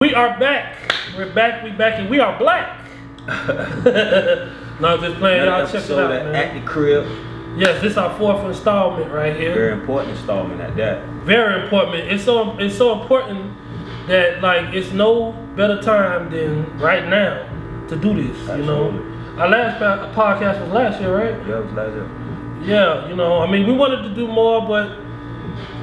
We are back. We're back. We back, and we are black. No, just playing. Y'all check it out, man. At the crib. Yes, this is our fourth installment right here. Very important installment at that. Very important. It's so important that like it's no better time than right now to do this. Absolutely. You know, our last podcast was last year, right? Yeah, it was last year. Yeah, you know, I mean, we wanted to do more, but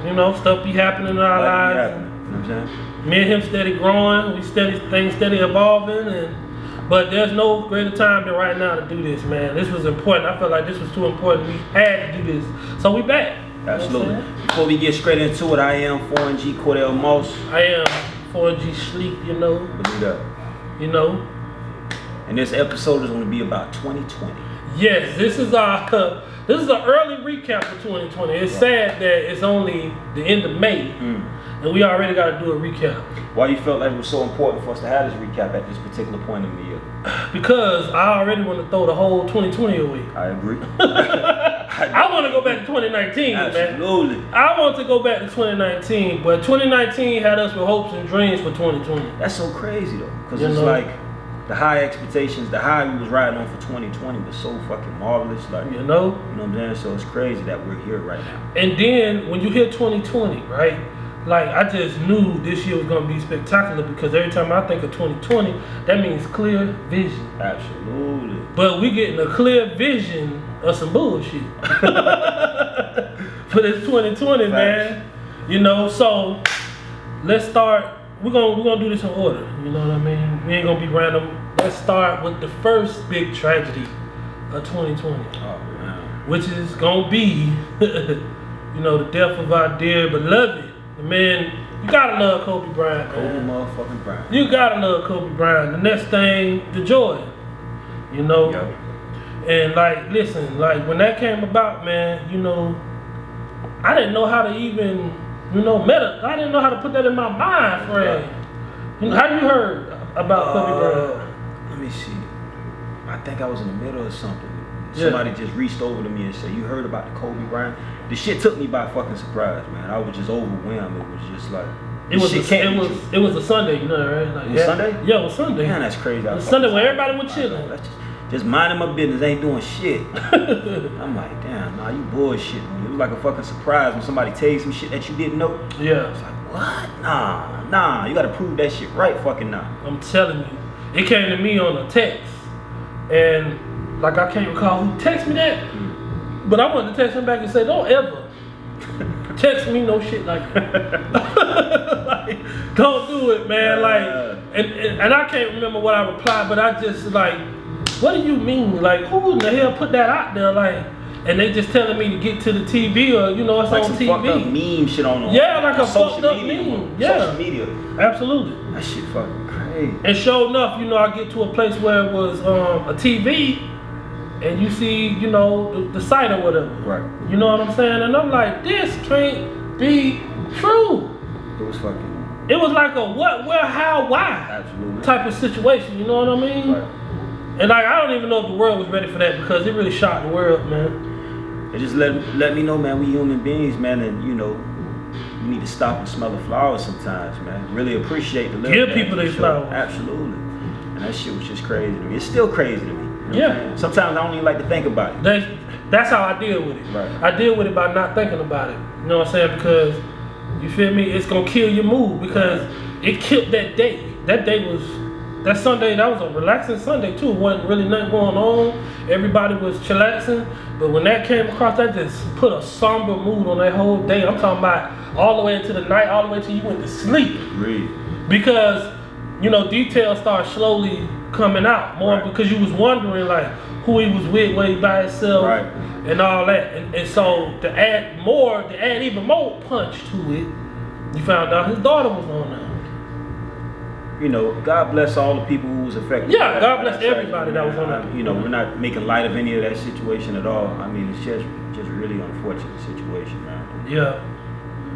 you know, stuff be happening in our lives. You know what I'm saying? Me and him steady growing, things steady evolving, but there's no greater time than right now to do this, man. This was important. I felt like this was too important. We had to do this. So we back. Absolutely. You know before we get straight into it, I am 4G Cordell Moss. I am 4G Sleep, you know. Believe that. You know. And this episode is going to be about 2020. Yes, this is an early recap for 2020. It's sad that it's only the end of May. And we already got to do a recap. Why you felt like it was so important for us to have this recap at this particular point in the year? Because I already want to throw the whole 2020 away. I agree. I want to go back to 2019, Absolutely. man. I want to go back to 2019, but 2019 had us with hopes and dreams for 2020. That's so crazy, though. Because it's like the high expectations, the high we was riding on for 2020 was so fucking marvelous. Like, you know what I'm saying? So it's crazy that we're here right now. And then when you hit 2020, right? Like, I just knew this year was going to be spectacular because every time I think of 2020, that means clear vision. Absolutely. But we getting a clear vision of some bullshit for this 2020, man. You know, so let's start. We're gonna do this in order. You know what I mean? We ain't gonna be random. Let's start with the first big tragedy of 2020. Oh, man. Which is gonna be, you know, the death of our dear beloved. The man, you gotta love Kobe Bryant. Kobe motherfucking Bryant. You gotta love Kobe Bryant. The next thing, the Jordan. You know? Yep. And like, listen, like when that came about, man, you know, I didn't know how to even, you know, I didn't know how to put that in my mind, friend. Right. You know, how you heard about Kobe Bryant? Let me see. I think I was in the middle of something. Yeah. Somebody just reached over to me and said, "You heard about the Kobe Bryant?" The shit took me by fucking surprise, man. I was just overwhelmed. It was just like It was a Sunday, you know, right? Like, it was Sunday? Yeah, it was Sunday. Man, that's crazy. It was Sunday when everybody was chilling. Just minding my business, ain't doing shit. I'm like, damn, nah, you bullshitting me. It was like a fucking surprise when somebody tell you some shit that you didn't know. Yeah. It's like, what? Nah, you gotta prove that shit right fucking now. I'm telling you. It came to me on a text. And like I can't recall who texted me that. But I wanted to text him back and say, don't ever text me no shit like that. Like, don't do it, man. Like, and I can't remember what I replied, but I just like, what do you mean? Like, who in the hell put that out there? Like, and they just telling me to get to the TV or, you know, it's like on some TV. Fucked up meme shit on yeah, like a social fucked up media, meme. Yeah. Social media. Absolutely. That shit fucking crazy. And sure enough, you know, I get to a place where it was a TV, and you see, you know, the site or whatever. Right. You know what I'm saying? And I'm like, this can't be true. It was fucking. It was like a what, where, how, why Absolutely. type of situation. You know what I mean? Right. And like, I don't even know if the world was ready for that because it really shocked the world, man. It just let me know, man, we human beings, man, and you know, you need to stop and smell the flowers sometimes, man. Really appreciate the little. Give people their flowers. Absolutely. And that shit was just crazy to me. It's still crazy to me. You know Yeah. Sometimes I don't even like to think about it. That's how I deal with it. Right. I deal with it by not thinking about it. You know what I'm saying? Because, you feel me? It's going to kill your mood because it killed that day. That Sunday, that was a relaxing Sunday too. Wasn't really nothing going on. Everybody was chillaxing. But when that came across, that just put a somber mood on that whole day. I'm talking about all the way into the night, all the way till you went to sleep. Really? Because, you know, details start slowly coming out more because you was wondering like who he was with, where he by himself, and all that. And so to add even more punch to it, you found out his daughter was on there. You know, God bless all the people who was affected. Yeah, God bless everybody that was on that. You know, we're not making light of any of that situation at all. I mean, it's just really unfortunate situation, man. Yeah.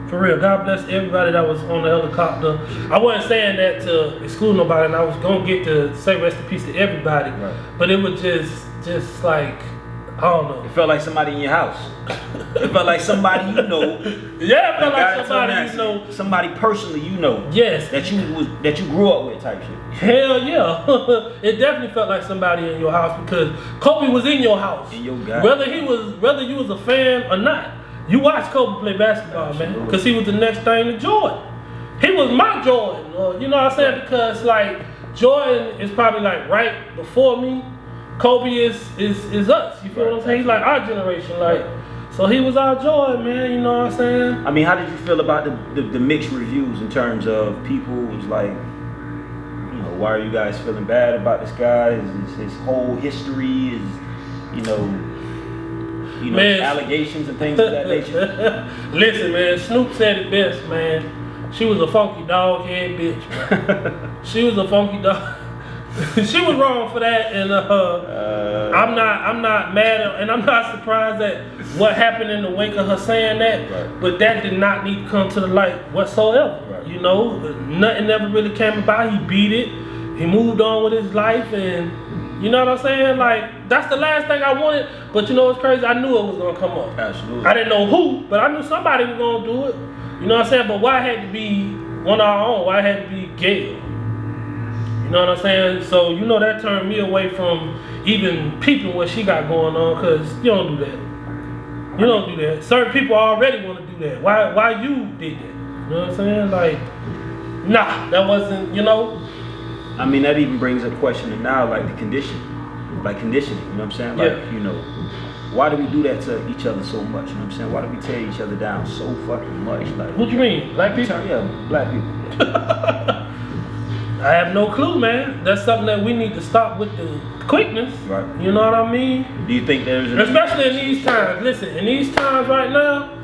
For real, God bless everybody that was on the helicopter. I wasn't saying that to exclude nobody, and I was gonna get to say rest in peace to everybody. Right. But it was just like I don't know. It felt like somebody in your house. It felt like somebody you know. Yeah, it felt like Like somebody God, you know. somebody personally you know. Yes. That you grew up with type shit. Hell yeah. It definitely felt like somebody in your house because Kobe was in your house. In your guy. Whether you was a fan or not, you watched Kobe play basketball, man. Because he was the next thing to Jordan. He was my Jordan. You know what I'm saying? Because like Jordan is probably like right before me. Kobe is us. You feel what I'm saying? He's like our generation. Like, so he was our Jordan, man. You know what I'm saying? I mean, how did you feel about the mixed reviews in terms of people was like, you know, why are you guys feeling bad about this guy? Is his whole history is, you know, man, allegations and things of that nature? Listen, man, Snoop said it best, man. She was a funky dog head bitch, man. She was a funky dog. She was wrong for that, and I'm not mad and I'm not surprised at what happened in the wake of her saying that. Right. But that did not need to come to the light whatsoever. Right. You know, nothing ever really came about. He beat it. He moved on with his life, and you know what I'm saying? Like that's the last thing I wanted. But you know what's crazy? I knew it was gonna come up. Absolutely. I didn't know who, but I knew somebody was gonna do it. You know what I'm saying? But why it had to be one of our own? Why it had to be Gayle? You know what I'm saying? So, you know, that turned me away from even peeping what she got going on, because you don't do that. You don't do that. Certain people already want to do that. Why you did that? You know what I'm saying? Like, nah, that wasn't, you know. I mean, that even brings a question of now, like the conditioning. You know what I'm saying? Like, Yeah. you know, why do we do that to each other so much? You know what I'm saying? Why do we tear each other down so fucking much? Like, What you mean? Black people? Yeah, black people. I have no clue, man. That's something that we need to stop with the quickness. Right. You know what I mean? Do you think there's Especially in these times. Listen, in these times right now,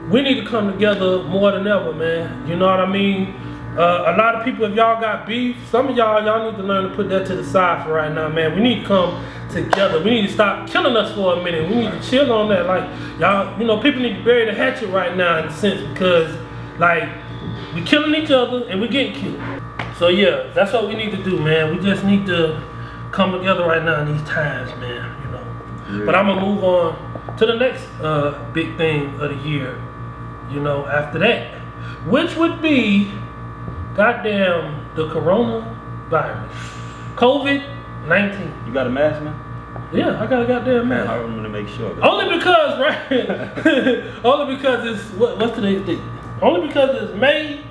we need to come together more than ever, man. You know what I mean? A lot of people, if y'all got beef, some of y'all need to learn to put that to the side for right now, man. We need to come together. We need to stop killing us for a minute. We need to chill on that. Like, y'all, you know, people need to bury the hatchet right now in a sense, because, like, we killing each other and we getting killed. So yeah, that's what we need to do, man. We just need to come together right now in these times, man. You know. Yeah. But I'm gonna move on to the next big thing of the year. You know, after that, which would be, goddamn, the coronavirus, COVID-19. You got a mask, man? Yeah, I got a goddamn mask. I'm gonna make sure. Only because, right? Only because it's what's today's date? Only because it's May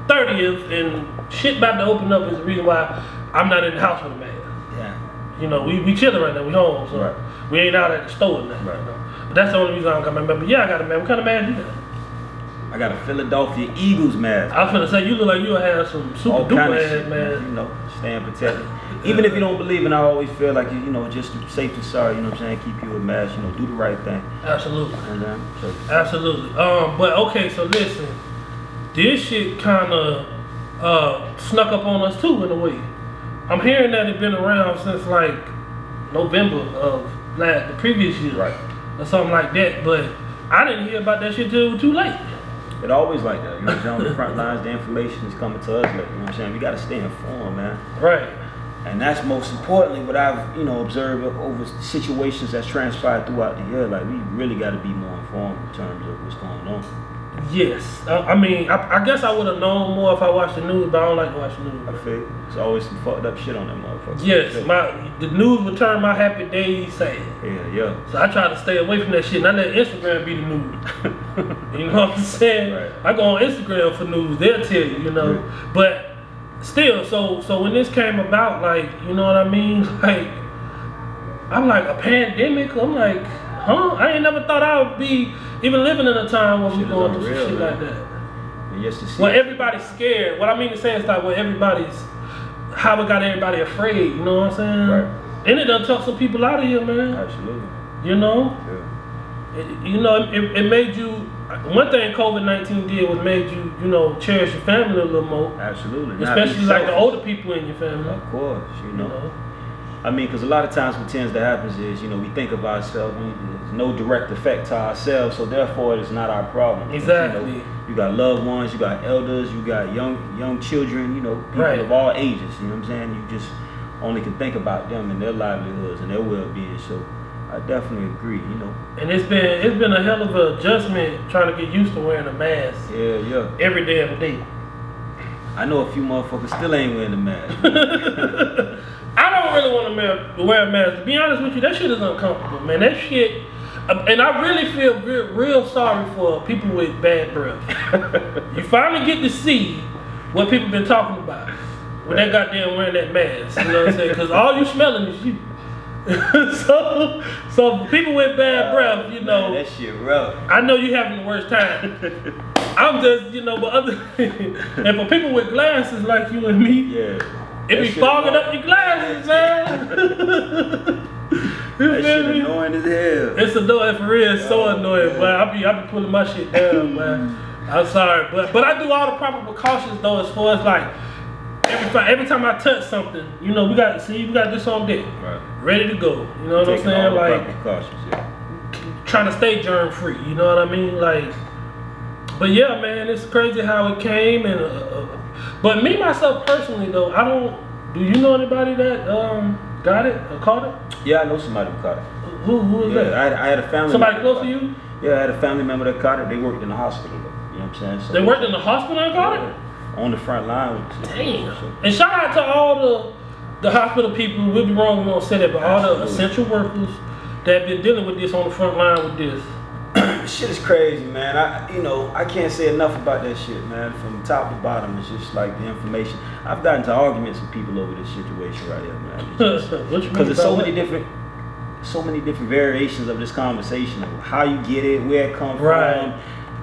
30th and shit about to open up is the reason why I'm not in the house with a mask. Yeah. You know, we chilling right now. We home, so Right. we ain't out at the store or nothing. Right. You know? But that's the only reason I don't got my mask. But yeah, I got a mask. What kind of mask you got? I got a Philadelphia Eagles mask. I was gonna say you look like you'll have some super All kind duper of ass shit, man. man. You know, staying protected. Even if you don't believe in, I always feel like, you know, just safe and sorry, you know what I'm saying? Keep you a mask, you know, do the right thing. Absolutely. And so, Absolutely. But okay, so listen, this shit kind of snuck up on us too in a way. I'm hearing that it's been around since like November of the previous year, right. or something like that. But I didn't hear about that shit till it was too late. It always like that. You know what I'm saying? On the front lines, the information is coming to us late. You know what I'm saying? We got to stay informed, man. Right. And that's most importantly what I've, you know, observed over situations that's transpired throughout the year. Like, we really got to be more informed in terms of what's going on. Yes. I mean, I guess I would have known more if I watched the news, but I don't like to watch the news. I feel there's always some fucked up shit on that motherfucker. Yes, the news would turn my happy days sad. Yeah. So I try to stay away from that shit, and I let Instagram be the news. You know what I'm saying? Right. I go on Instagram for news, they'll tell you, you know. Yeah. But still, so when this came about, like, you know what I mean? Like, I'm like, a pandemic? I'm like, huh? I ain't never thought I would be even living in a time where we going through some shit like that. And yes, to see Well, everybody's scared. What I mean to say is like, well, how it got everybody afraid, you know what I'm saying? Right. And it done took some people out of here, man. Absolutely. You know? Yeah. It made you, one thing COVID-19 did was made you, you know, cherish your family a little more. Absolutely. Especially like the older people in your family. Of course, you know. I mean, because a lot of times what tends to happen is, you know, we think of ourselves, there's no direct effect to ourselves, so therefore it's not our problem. Exactly. You know, you got loved ones, you got elders, you got young children, you know, people Right. of all ages, you know what I'm saying? You just only can think about them and their livelihoods and their well-being, so I I definitely agree. You know. And it's been a hell of an adjustment trying to get used to wearing a mask. Yeah. Every damn day. I know a few motherfuckers still ain't wearing the mask. I don't really want to wear a mask. To be honest with you, that shit is uncomfortable, man. That shit, and I really feel real sorry for people with bad breath. You finally get to see what people been talking about when they goddamn wearing that mask. You know what I'm saying? Because all you smelling is you. so for people with bad breath, you know, man, that shit rough. I know you having the worst time. I'm just, you know, but and for people with glasses like you and me, Yeah. it be fogging up your glasses, man. You That feel shit me? annoying as hell. It's annoying for real. It's so annoying, man. but I be pulling my shit down, man. I'm sorry, but I do all the proper precautions though, as far as like every time I touch something, you know, we got this on deck, Right. ready to go. You know what I'm Taking all saying? the Like proper precautions, yeah. trying to stay germ free. You know what I mean? Like, but yeah, man, it's crazy how it came. And but me myself personally though, I don't. Do you know anybody that got it or caught it? Yeah, I know somebody who caught it. Who was Yeah, that? I had a family. Somebody member close to you? Yeah, I had a family member that caught it. They worked in the hospital, though. You know what I'm saying? So They worked in the hospital and got it? on the front line. With Damn. And shout out to all the hospital people. We'll be wrong if we don't say that, but all the essential workers that have been dealing with this on the front line with this. Shit is crazy, man. I can't say enough about that shit, man. From top to bottom, it's just like the information. I've gotten to arguments with people over this situation right here, man. Because there's so many different variations of this conversation of how you get it, where it comes from,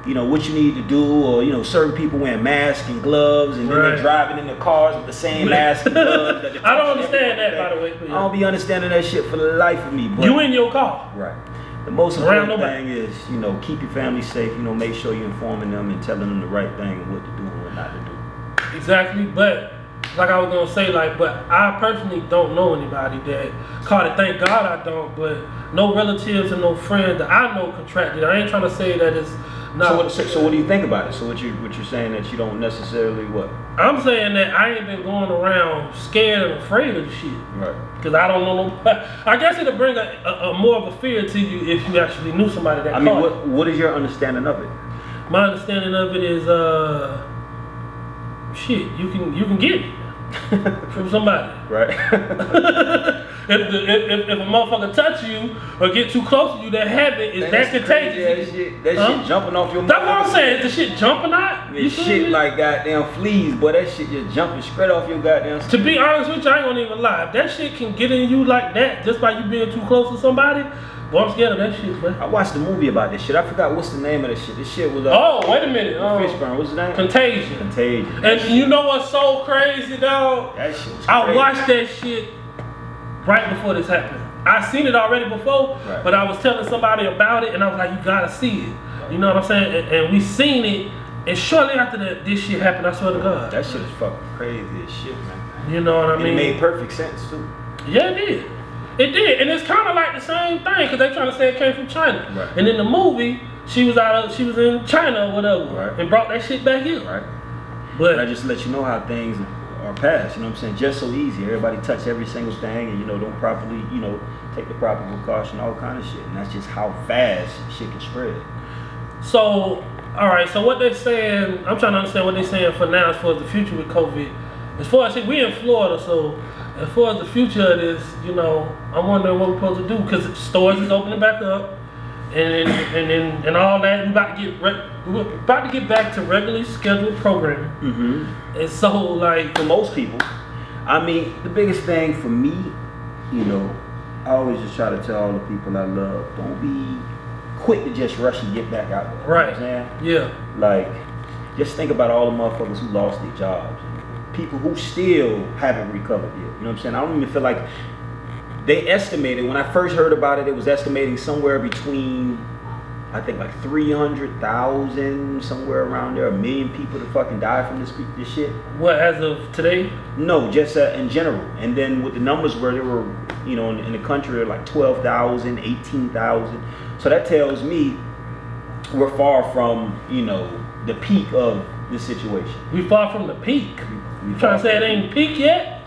you know, what you need to do, or you know, certain people wearing masks and gloves, and then they're driving in their cars with the same mask and gloves. I don't understand that, by the way. I don't be understanding that shit for the life of me. But you in your car. right. The most important thing is, you know, keep your family safe. You know, make sure you're informing them and telling them the right thing and what to do and what not to do. Exactly, but like I was gonna say, but I personally don't know anybody that caught it. Thank God I don't. But no relatives and no friends that I know contracted. I ain't trying to say that it's not. So what do you think about it? So what you're saying that you don't necessarily what? I'm saying that I ain't been going around scared and afraid of the shit. Right. Because I don't know nobody. I guess it'll bring a more of a fear to you if you actually knew somebody that caught it. What is your understanding of it? My understanding of it is, shit, you can get it from somebody. Right. if a motherfucker touch you or get too close to you that have it, is that contagious? That shit jumping off your. That's what I'm saying. Is the shit jumping out? This shit like goddamn fleas, boy. That shit just jumping straight off your goddamn skin. To be honest with you, I ain't gonna even lie. If that shit can get in you like that just by you being too close to somebody, boy, I'm scared of that shit, man. I watched a movie about this shit. I forgot what's the name of this shit. This shit was. Oh, wait a minute. Fishburne. What's the name? Contagion. Contagion. And you know what's so crazy, dog? That shit was crazy. I watched that shit right before this happened. I seen it already before, but I was telling somebody about it, and I was like, you gotta see it. You know what I'm saying? And we seen it, and shortly after that, this shit happened, I swear to God. That shit is fucking crazy as shit, man. You know what I mean? It made perfect sense, too. Yeah, it did. It did, and it's kind of like the same thing, because they trying to say it came from China. Right. And in the movie, she was in China or whatever, and brought that shit back here. Right. But I just let you know how things are passed, you know what I'm saying? Just so easy. Everybody touch every single thing and, you know, don't properly, you know, take the proper precaution, all kind of shit. And that's just how fast shit can spread. So, all right, so what they saying, I'm trying to understand what they saying for now as far as the future with COVID. As far as, we in Florida, so as far as the future of this, you know, I'm wondering what we're supposed to do, because stores is opening back up, and all that. We're about to get back to regularly scheduled programming. Mm-hmm. And so, like, for most people, I mean, the biggest thing for me, you know, I always just try to tell all the people I love, don't be quick to just rush and get back out there. Right. You know what I'm saying? Yeah. Like, just think about all the motherfuckers who lost their jobs. People who still haven't recovered yet. You know what I'm saying? I don't even feel like they estimated, when I first heard about it, it was estimating somewhere between, I think like 300,000, somewhere around there, 1 million people to fucking die from this shit. What, as of today? No, just in general. And then with the numbers where they were, you know, in the country, like 12,000, 18,000. So that tells me we're far from, you know, the peak of this situation. We far from the peak. You trying to say it ain't peak yet?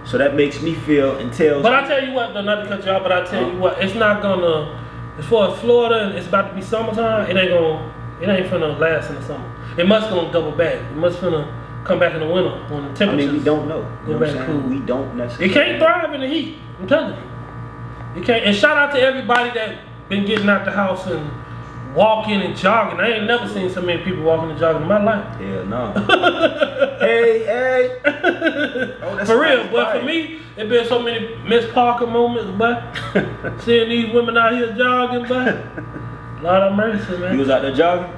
So that makes me feel and tells. But I tell you what, though, not to cut you off, but I tell you what, it's not gonna. As far as Florida, and it's about to be summertime. It ain't finna last in the summer. It must gonna double back. It must finna come back in the winter when the temperatures. we don't know. Go back cool. We don't necessarily. It can't thrive in the heat. I'm telling you. It can't. And shout out to everybody that been getting out the house and walking and jogging. I ain't never seen so many people walking and jogging in my life. Hell no. hey. Oh, that's for real, nice but for me, it been so many Miss Parker moments, but seeing these women out here jogging, but Lord have mercy, man. You was out there jogging?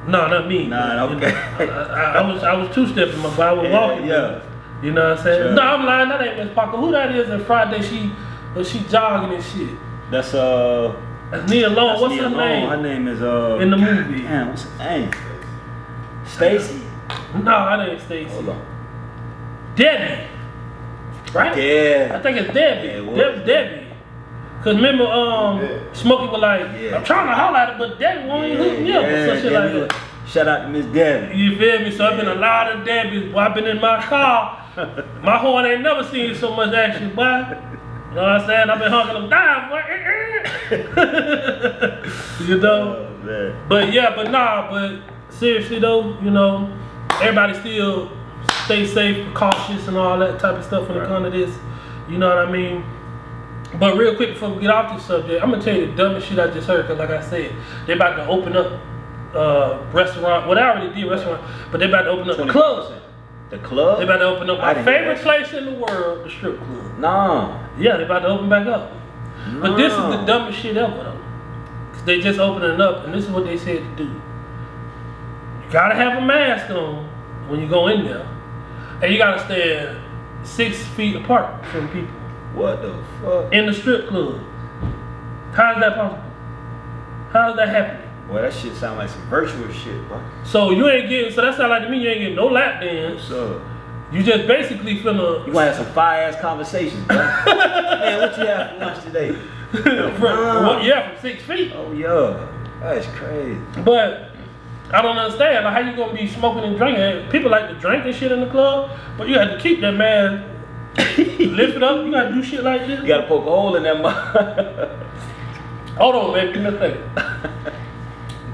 No, not me. Nah, okay. I was two-stepping, but I was walking. Yeah. You know what I'm saying? Sure. No, I'm lying. That ain't Miss Parker. Who that is? And Friday she jogging and shit. That's Nia Long. That's What's Nia her Long. name? Her name is in the movie. Damn, what's her name? Stacy. No, that ain't Stacy. Hold on. Debbie. Right? Yeah. I think it's Debbie. Yeah, it was. Debbie. Cause remember, Smokey was like, Yeah. I'm trying to holler at her, but Debbie won't even hook me up or some shit like that. Shout out to Miss Debbie. You feel me? So I've been a lot of Debbies. Boy, I've been in my car. My horn ain't never seen so much action, boy. You know what I'm saying? I've been honking them down, boy. You know? Oh, man. But seriously though, you know, everybody still stay safe, cautious and all that type of stuff when it comes to this. You know what I mean? But real quick before we get off this subject, I'm gonna tell you the dumbest shit I just heard, cause like I said, they're about to open up restaurant. Well, they already did restaurant, but they're about to open up the club. The club? They're about to open up my favorite place in the world, the strip club. No. Yeah, they're about to open back up. No. But this is the dumbest shit ever though. Cause they just opening it up, and this is what they said to do. You gotta have a mask on when you go in there, and you gotta stand 6 feet apart from people. What the fuck? In the strip club. How is that possible? How is that happening? Boy, that shit sound like some virtual shit, boy. So you ain't getting, so that sound like to me you ain't getting no lap dance. So You just basically finna. you gonna have some fire ass conversations, bro. Man, what you have for lunch today? from 6 feet. Oh yeah, that's crazy. But I don't understand. Like, how you gonna be smoking and drinking? People like to drink and shit in the club, but you have to keep that man lift it up. You gotta do shit like this. You gotta poke a hole in that mouth. Hold on, baby. Give me a second.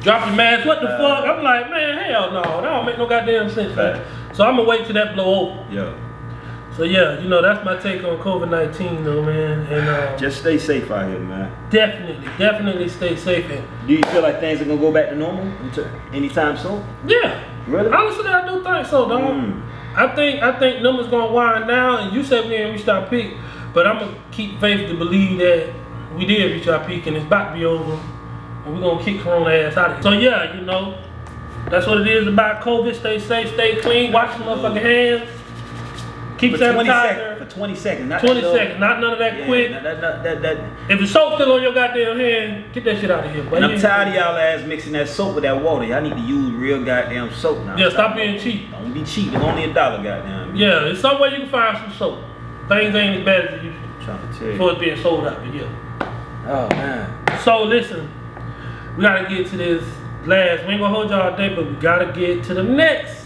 Drop your mask. What the fuck? I'm like, man, hell no. That don't make no goddamn sense. Man. So I'm gonna wait till that blow over. Yeah. So yeah, you know, that's my take on COVID-19 though, man. And just stay safe out here, man. Definitely stay safe. And do you feel like things are gonna go back to normal anytime soon? yeah. Really? Honestly, I do think so, dog. I think numbers gonna wind down, and you said we ain't reached our peak, but I'm gonna keep faith to believe that we did reach our peak and it's about to be over, and we're gonna kick Corona ass out of here. So yeah, you know, that's what it is about COVID. Stay safe, stay clean, wash your motherfucking hands, keep sanitizer. For 20 seconds, not 20 seconds, not none of that quick. That. If the soap still on your goddamn hand, get that shit out of here. And I'm tired of y'all ass mixing that soap with that water. Y'all need to use real goddamn soap now. Yeah, stop being cheap. Don't be cheap. It's only $1, goddamn. Yeah, it's some way you can find some soap. Things ain't as bad as it used to. I'm trying to tell you. Before it's being sold out, but yeah. Oh man. So listen, we gotta get to this last. We ain't gonna hold y'all all day, but we gotta get to the next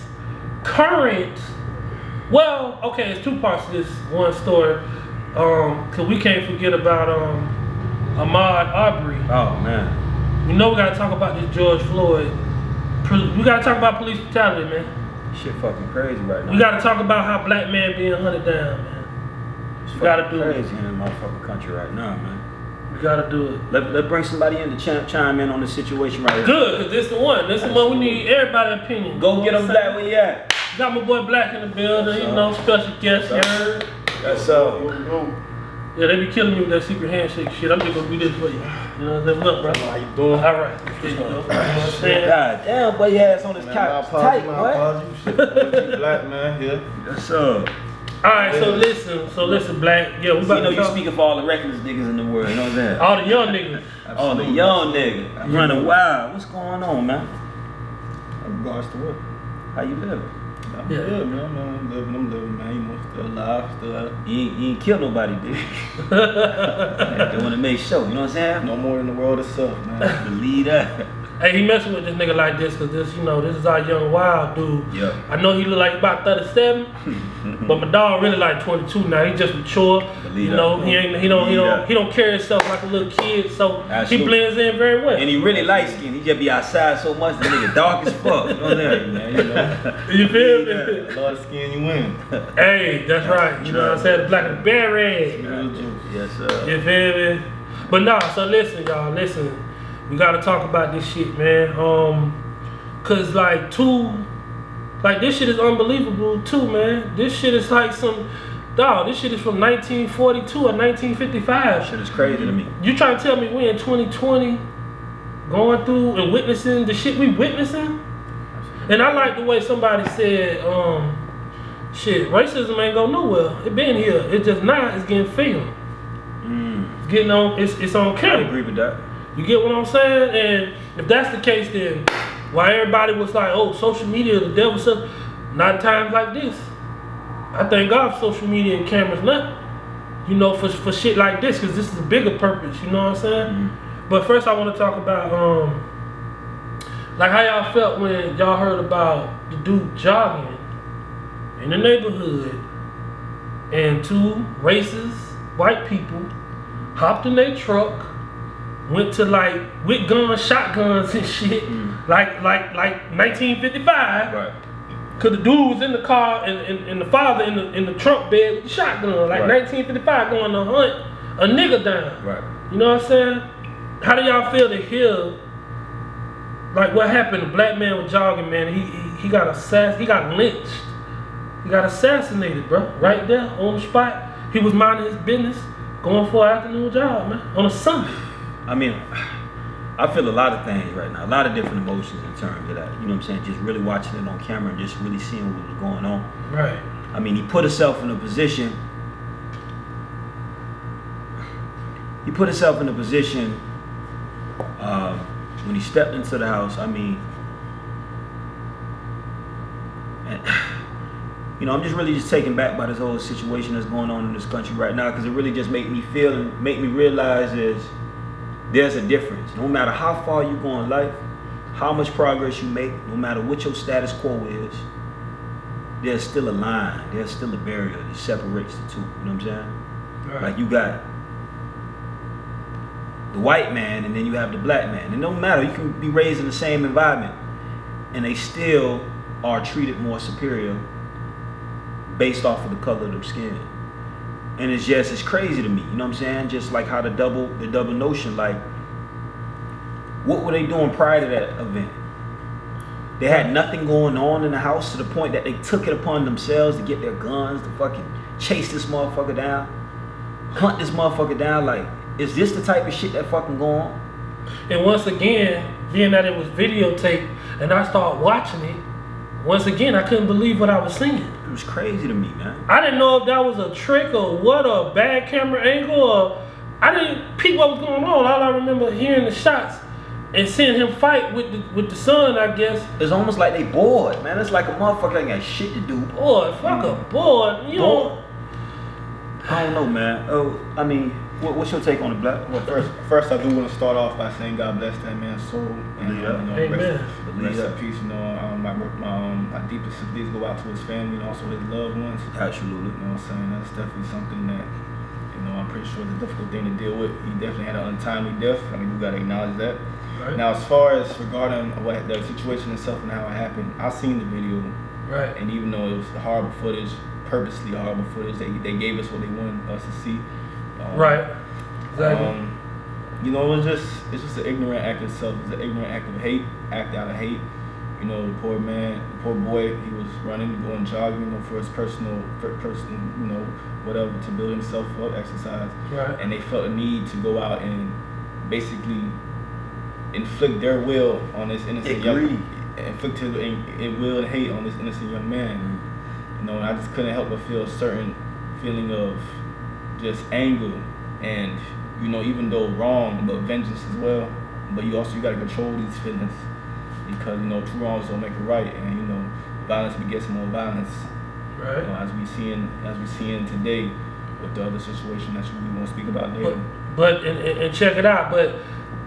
current. Well, okay, it's two parts to this one story. Cause we can't forget about Ahmaud Arbery. Oh man. You know we gotta talk about this George Floyd. We gotta talk about police brutality, man. Shit fucking crazy right now. We gotta talk about how black men being hunted down, man. It's gotta do crazy it. in this motherfucking country right now, man. We gotta do it. Let's bring somebody in to chime in on the situation right here. Good, cause this the one. This the one we need everybody's opinion. Go get them Black where you at. Got my boy Black in the building, you know, special guest. That's up. Yeah, they be killing me with that secret handshake shit. I'm just gonna do this for you. You know what I'm saying? What up, bro? How you doing? All right. There you go. You know what I'm saying? God damn, boy, your ass on this couch. Tight, boy. Black man here. That's up. All right, so listen, Black. Yeah, we about You know to you talk. speaking for all the reckless niggas in the world, you know that? All the young niggas. All the young niggas. Running wild. What's going on, man? In regards to what? How you living? I'm Yeah. good, man. I'm living, man. You know, still alive, still out. You ain't kill nobody, dude. They want to make sure, you know what I'm saying? No more in the world itself, man. Believe that. Hey, he messing with this nigga like this because this, you know, this is our young wild dude. Yeah. I know he look like about 37, but my dog really like 22 now. He just mature. Believe you know, that. he don't carry himself like a little kid, so Absolutely. he blends in very well. And he really light skinned. He just be outside so much, the nigga dark as fuck. You know what I'm Man, you know, You feel me? a lot of skin you win. Hey, that's right. You know what I'm saying? The black and the berry. Real juice. Yes, sir. You feel me? But nah, so listen, y'all, listen. We gotta talk about this shit, man. Cause like this shit is unbelievable too, man. This shit is like this shit is from 1942 or 1955. Shit is crazy to me. You trying to tell me we in 2020 going through and witnessing the shit we witnessing? And I like the way somebody said, shit, racism ain't go nowhere. It been here. It just now it's getting filmed. It's getting on. It's on I camera. agree with that. You get what I'm saying? And if that's the case, then why everybody was like, oh, social media, the devil stuff, not in times like this. I thank God for social media and cameras now, you know, for shit like this, because this is a bigger purpose, you know what I'm saying? But first I want to talk about, like how y'all felt when y'all heard about the dude jogging in the neighborhood and two racist white people hopped in their truck, went to like with guns, shotguns and shit, like 1955. Right. Cause the dude was in the car and the father in the trunk bed with the shotgun, like Right. 1955, going to hunt a nigga down. Right. You know what I'm saying? How do y'all feel to hear like what happened? A black man was jogging, man. He got he got lynched. He got assassinated, bro. Right there on the spot. He was minding his business, going for an afternoon job, man, on a Sunday. I mean, I feel a lot of things right now, a lot of different emotions in terms of that. You know what I'm saying? Just really watching it on camera and just really seeing what was going on. Right. I mean, he put himself in a position. He put himself in a position when he stepped into the house. I mean, and, you know, I'm just really just taken back by this whole situation that's going on in this country right now, because it really just made me feel and make me realize there's a difference. No matter how far you go in life, how much progress you make, no matter what your status quo is, there's still a line, there's still a barrier that separates the two. You know what I'm saying? Right. Like you got the white man and then you have the black man. And no matter, you can be raised in the same environment and they still are treated more superior based off of the color of their skin. And it's crazy to me, you know what I'm saying? Just like how the double notion, like, what were they doing prior to that event? They had nothing going on in the house to the point that they took it upon themselves to get their guns, to fucking chase this motherfucker down, hunt this motherfucker down. Like, is this the type of shit that fucking go on? And once again, being that it was videotaped and I started watching it, once again, I couldn't believe what I was seeing. It was crazy to me, man. I didn't know if that was a trick or what, or a bad camera angle, or I didn't peep what was going on. All I remember hearing the shots and seeing him fight with the son, I guess. It's almost like they bored, man. It's like a motherfucker ain't got shit to do. Boy, fuck a boy. You know. I don't know, man. Oh, I mean, what's your take on the black? Well, first I do want to start off by saying God bless that man's soul. And, Yeah. you know, Amen. rest in peace. You know, my deepest sympathies go out to his family and also his loved ones. Absolutely. You know what I'm saying? That's definitely something that, you know, I'm pretty sure it's a difficult thing to deal with. He definitely had an untimely death. I mean, we got to acknowledge that. Right. Now, as far as regarding what the situation itself and how it happened, I seen the video. Right. And even though it was horrible footage, purposely horrible footage, they gave us what they wanted us to see. Right. Exactly. You know, it's just an ignorant act itself. It's an ignorant act of hate, act out of hate. You know, the poor man, the poor boy, he was running, going jogging, you know, for his personal, you know, whatever, to build himself up, exercise. Right. And they felt a need to go out and basically inflict their will on this innocent inflict his will and hate on this innocent young man. You know, and I just couldn't help but feel a certain feeling of just anger and, you know, even though wrong, but vengeance as well. But you got to control these feelings, because, you know, two wrongs don't make it right, and, you know, violence begets more violence. Right. You know, as we seeing today with the other situation that we won't speak about later. But and check it out. But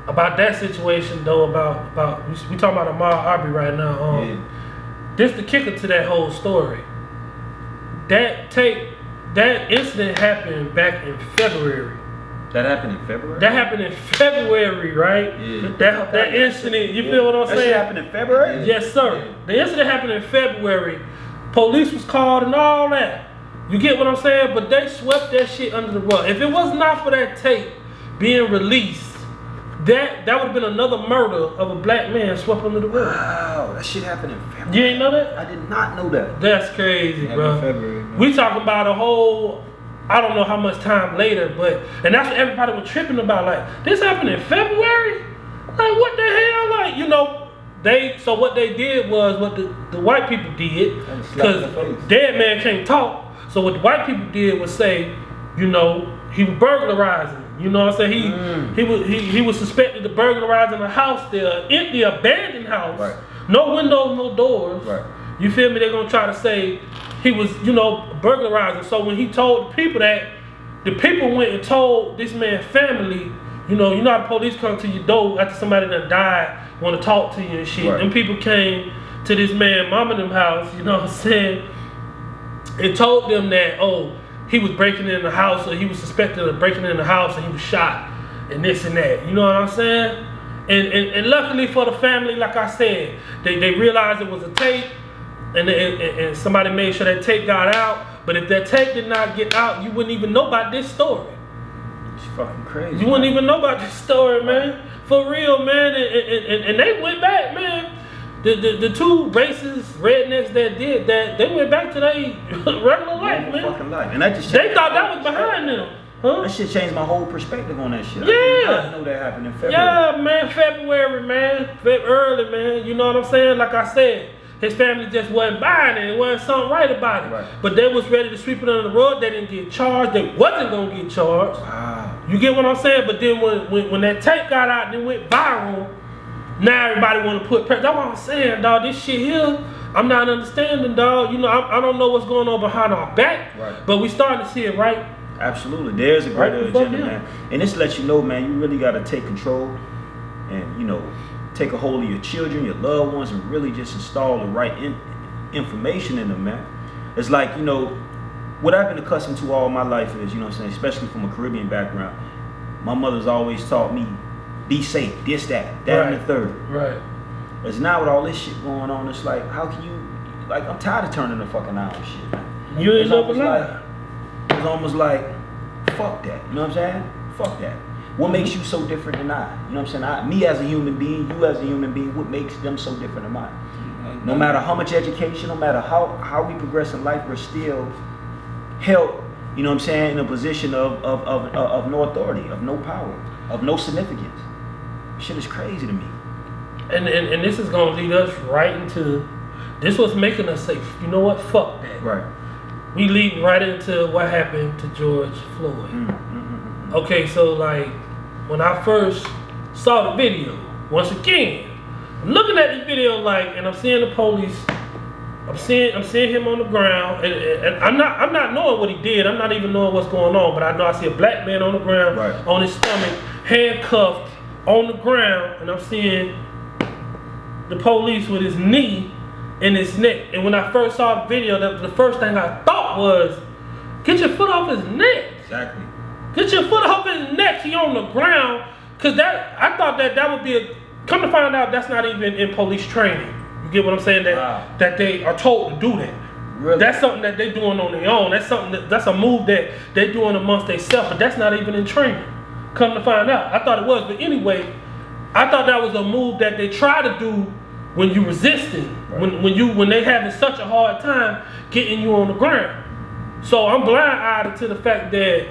about that situation though. About we talking about Ahmaud Arbery right now. This the kicker to that whole story. That incident happened back in February. That happened in February? That happened in February, right? Yeah. That incident, you feel what I'm saying? That shit happened in February? Yes, sir. Yeah. The incident happened in February. Police was called and all that. You get what I'm saying? But they swept that shit under the rug. If it was not for that tape being released, that would have been another murder of a black man swept under the rug. Wow, that shit happened in February. You ain't know that? I did not know that. That's crazy, bro. February, man. We talking about a whole, I don't know how much time later, and that's what everybody was tripping about. Like, this happened in February? Like, what the hell? Like, you know, so what they did was what the white people did, because dead man can't talk. So what the white people did was say, you know, he was burglarizing. You know what I'm saying? He was suspected of burglarizing a house there, an empty, abandoned house. Right. No windows, no doors. Right. You feel me? They're gonna try to say he was, you know, burglarizing. So when he told the people that, the people went and told this man's family, you know how the police come to your door after somebody that died, want to talk to you and shit. Right. Them people came to this man, mama them house, you know what I'm saying, and told them that, oh, he was breaking in the house, or he was suspected of breaking in the house, and he was shot, and this and that. You know what I'm saying? And luckily for the family, like I said, they realized it was a tape, and somebody made sure that tape got out. But if that tape did not get out, you wouldn't even know about this story. It's fucking crazy. You wouldn't even know about this story, man. For real, man. And they went back, man. The two racist rednecks that did that, they went back to their regular life, man. Fucking life. And that just They thought that was behind them. Huh? That shit changed my whole perspective on that shit. Yeah. I did not know that happened in February. Yeah, man, February, man. Early, man. You know what I'm saying? Like I said, his family just wasn't buying it. It wasn't something right about it. Right. But they was ready to sweep it under the rug. They didn't get charged. They wasn't going to get charged. Wow. You get what I'm saying? But then when that tape got out and it went viral, now everybody want to put pressure. That's what I'm saying, dog. This shit here, I'm not understanding, dog. You know, I don't know what's going on behind our back. Right. But we starting to see it, right? Absolutely. There's a greater Right, agenda, yeah. man. And this lets you know, man, you really got to take control and, you know, take a hold of your children, your loved ones, and really just install the right information in them, man. It's like, you know, what I've been accustomed to all my life is, you know what I'm saying, especially from a Caribbean background, my mother's always taught me, be safe, this, that, and the third. Right. It's now with all this shit going on, it's like, how can you, like, I'm tired of turning the fucking eye on shit, man. You ain't It's never almost lie. like, it's almost like, fuck that. You know what I'm saying? Fuck that. What makes you so different than I? You know what I'm saying? Me as a human being, you as a human being, what makes them so different than mine? No matter how much education, no matter how we progress in life, we're still held, you know what I'm saying, in a position of no authority, of no power, of no significance. Shit is crazy to me. And this is gonna lead us right into this was making us say, you know what, fuck that. Right. We lead right into what happened to George Floyd. Okay, so like when I first saw the video, once again, I'm looking at this video like, and I'm seeing the police. I'm seeing him on the ground, and I'm not knowing what he did. I'm not even knowing what's going on, but I know I see a black man on the ground, Right. on his stomach, handcuffed on the ground, and I'm seeing the police with his knee in his neck. And when I first saw the video, the first thing I thought was, get your foot off his neck. Exactly. Get your foot off his neck. He on the ground. Cause I thought that would be come to find out that's not even in police training. You get what I'm saying? That they are told to do that. Really? That's something that they doing on their own. That's something that's a move that they doing amongst themselves, but that's not even in training. Come to find out. I thought it was, but anyway, I thought that was a move that they try to do when you resisting, Right. when they having such a hard time getting you on the ground. So I'm blind-eyed to the fact that,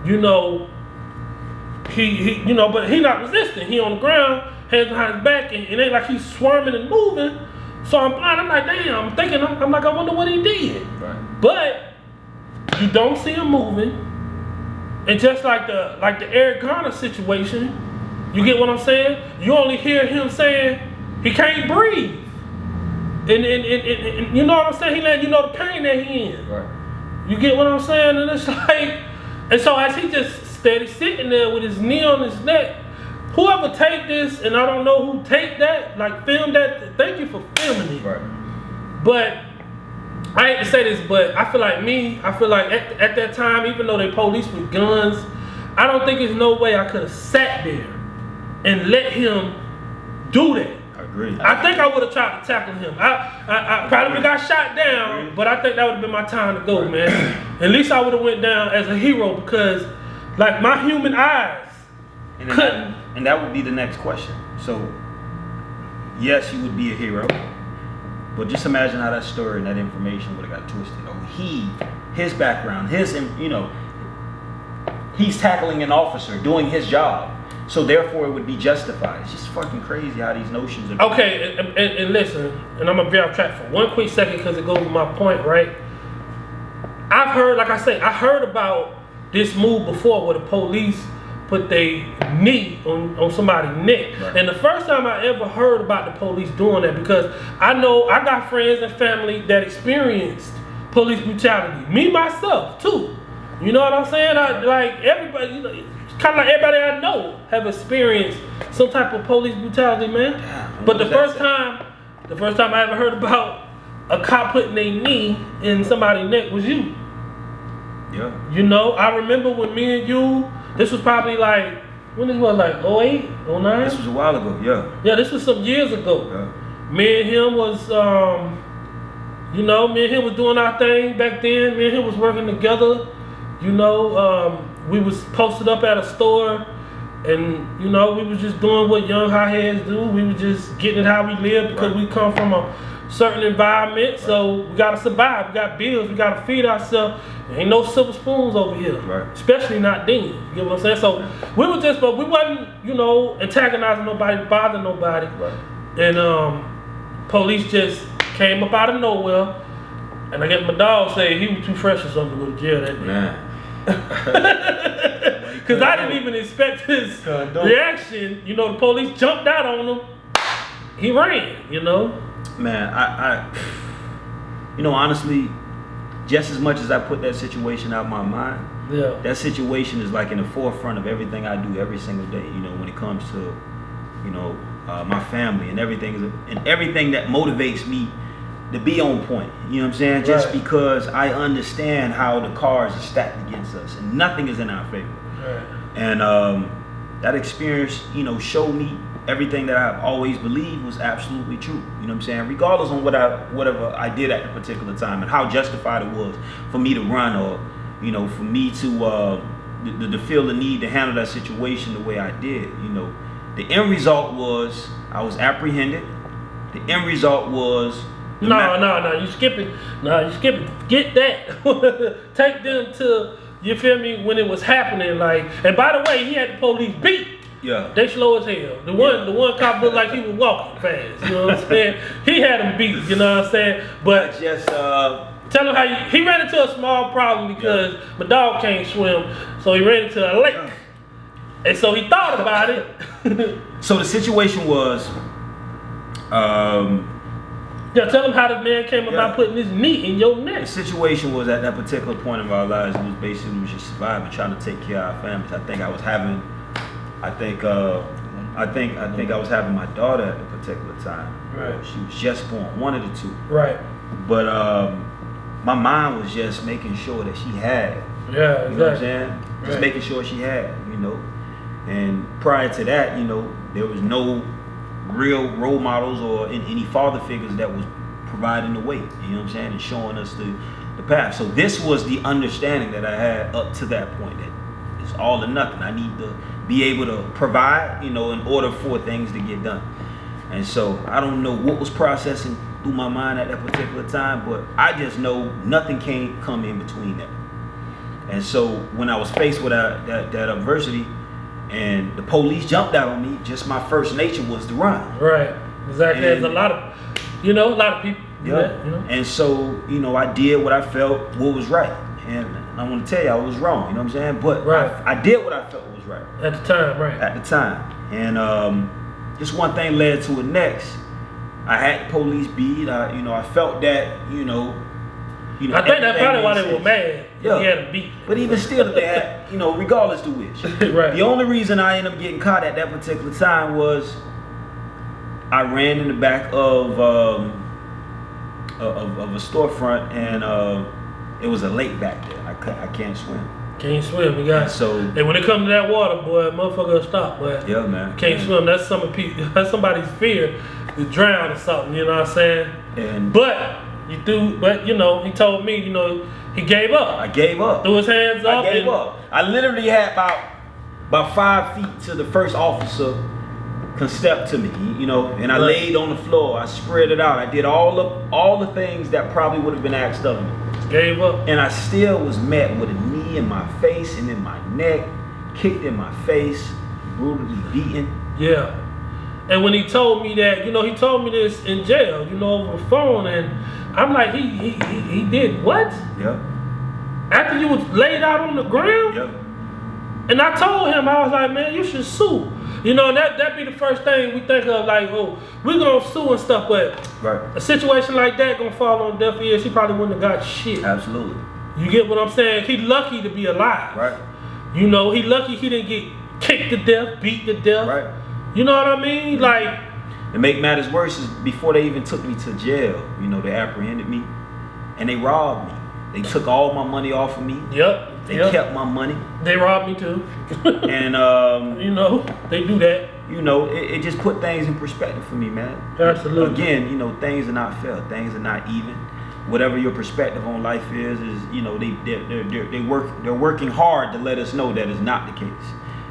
you know, he you know, but he not resisting. He on the ground, hands behind his back, and it ain't like he's swarming and moving. So I'm blind. I'm like, damn. I'm thinking. I'm like, I wonder what he did. Right. But you don't see him moving, and just like the Eric Garner situation, you get what I'm saying? You only hear him saying he can't breathe, and you know what I'm saying? He letting you know the pain that he in. Right. You get what I'm saying? And it's like, and so as he just steady sitting there with his knee on his neck, whoever take this, and I don't know who take that, like film that. Thank you for filming it. Right. But I hate to say this, but I feel like at that time, even though they police with guns, I don't think there's no way I could have sat there and let him do that. I agree. I think I would have tried to tackle him. I probably would have got shot down, but I think that would have been my time to go, man. At least I would have went down as a hero because, like, my human eyes couldn't. And that would be the next question. So, yes, you would be a hero, but just imagine how that story and that information would have got twisted. Or his background, he's tackling an officer doing his job. So therefore, it would be justified. It's just fucking crazy how these notions are. Okay, and listen, and I'm gonna be off track for one quick second because it goes to my point, right? I've heard, like I say, I heard about this move before where the police put their knee on somebody's neck. Right. And the first time I ever heard about the police doing that, because I know I got friends and family that experienced police brutality. Me, myself, too. You know what I'm saying? Like everybody, kind of like everybody I know have experienced some type of police brutality, man. Yeah, but the first time I ever heard about a cop putting their knee in somebody's neck was you. Yeah. You know, I remember when me and you, this was probably like, when this was like 08, 09? This was a while ago, yeah. Yeah, this was some years ago. Yeah. Me and him was, me and him was doing our thing back then. Me and him was working together. We was posted up at a store, and we was just doing what young hotheads do. We was just getting it how we live because we come from a certain environment. So we gotta survive. We got bills. We gotta feed ourselves. Ain't no silver spoons over here, especially not then. You get what I'm saying? So we wasn't, antagonizing nobody, bothering nobody. Right. And police just came up out of nowhere, and I guess my dog said he was too fresh or something to go to jail that day. Man. Because I didn't even expect his reaction. The police jumped out on him. He ran, Man, I honestly, just as much as I put that situation out of my mind, that situation is like in the forefront of everything I do every single day, when it comes to, my family and everything that motivates me to be on point, you know what I'm saying? Just because I understand how the cards are stacked against us and nothing is in our favor. Right. And that experience, showed me everything that I've always believed was absolutely true. You know what I'm saying? Regardless on whatever I did at the particular time and how justified it was for me to run or, for me to feel the need to handle that situation the way I did. The end result was I was apprehended. The end result was No, you skipping. Get that. Take them to, you feel me, when it was happening. Like, and by the way, he had the police beat. Yeah. They slow as hell. The one cop looked like he was walking fast. You know what I'm saying? He had him beat. You know what I'm saying? But just tell him how he ran into a small problem because my dog can't swim, so he ran into a lake, and so he thought about it. So the situation was, tell him how the man came about putting his knee in your neck. The situation was at that particular point of our lives, it was basically just surviving, trying to take care of our families. I think I was having my daughter at the particular time. Right. She was just born, one of the two. Right. But my mind was just making sure that she had. Yeah, exactly. You know what I'm saying? Just making sure she had, And prior to that, there was no real role models or any father figures that was providing the way, you know what I'm saying, and showing us the path. So this was the understanding that I had up to that point, that it's all or nothing. I need to be able to provide, in order for things to get done. And so I don't know what was processing through my mind at that particular time, but I just know nothing can come in between that. And so when I was faced with that adversity, and the police jumped out on me, just my first nature was to run. Right, exactly. There's a lot of people do that, And so, I did what I felt what was right. And I want to tell you I was wrong, you know what I'm saying? But I did what I felt was right. At the time, right. At the time. And just one thing led to the next. I had the police beat. I felt that, I think that's probably why they were mad. Yeah. He had him beat. But even still, if they had, you know, regardless to which. Right. The only reason I ended up getting caught at that particular time was I ran in the back of a storefront, and it was a lake back there. I can't swim. Can't swim, you got. So And when it comes to that water, boy, motherfucker will stop, boy. yeah, man. Can't swim. That's that's somebody's fear to drown or something. You know what I'm saying? And But you know, he told me, you know, he gave up. I gave up. Threw his hands up. I gave up. I literally had about 5 feet to the first officer can step to me, you know, and I laid on the floor. I spread it out. I did all the things that probably would have been asked of me. Gave up. And I still was met with a knee in my face and in my neck, kicked in my face, brutally beaten. Yeah. And when he told me that, you know, he told me this in jail, you know, over the phone, and I'm like, he did what? Yep. After you was laid out on the ground? Yep. And I told him, I was like, man, you should sue. You know, that be the first thing we think of, like, oh, we're gonna sue and stuff, but Right. a situation like that gonna fall on deaf ears. He probably wouldn't have got shit. Absolutely. You get what I'm saying? He lucky to be alive. Right. You know, he lucky he didn't get kicked to death, beat to death. Right. You know what I mean? Like, To make matters worse is before they even took me to jail, you know, they apprehended me and they robbed me. They took all my money off of me. yep. They yep. kept my money. They robbed me too. And You know, they do that. you know, it just put things in perspective for me, man. Absolutely. Again, you know, things are not fair. Things are not even. Whatever your perspective on life is, you know, they're working hard to let us know that is not the case.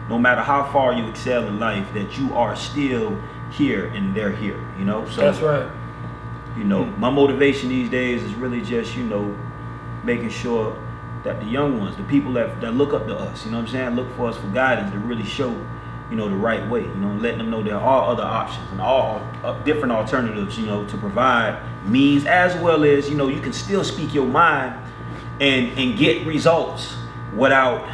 No matter how far you excel in life, that you are still here and they're here. You know, so That's right. you know, my motivation these days is really just, you know, making sure that the young ones, the people that look up to us, you know what I'm saying, look for us for guidance, to really show, you know, the right way, you know, letting them know there are other options and all different alternatives, you know, to provide means, as well as, you know, you can still speak your mind and get results without,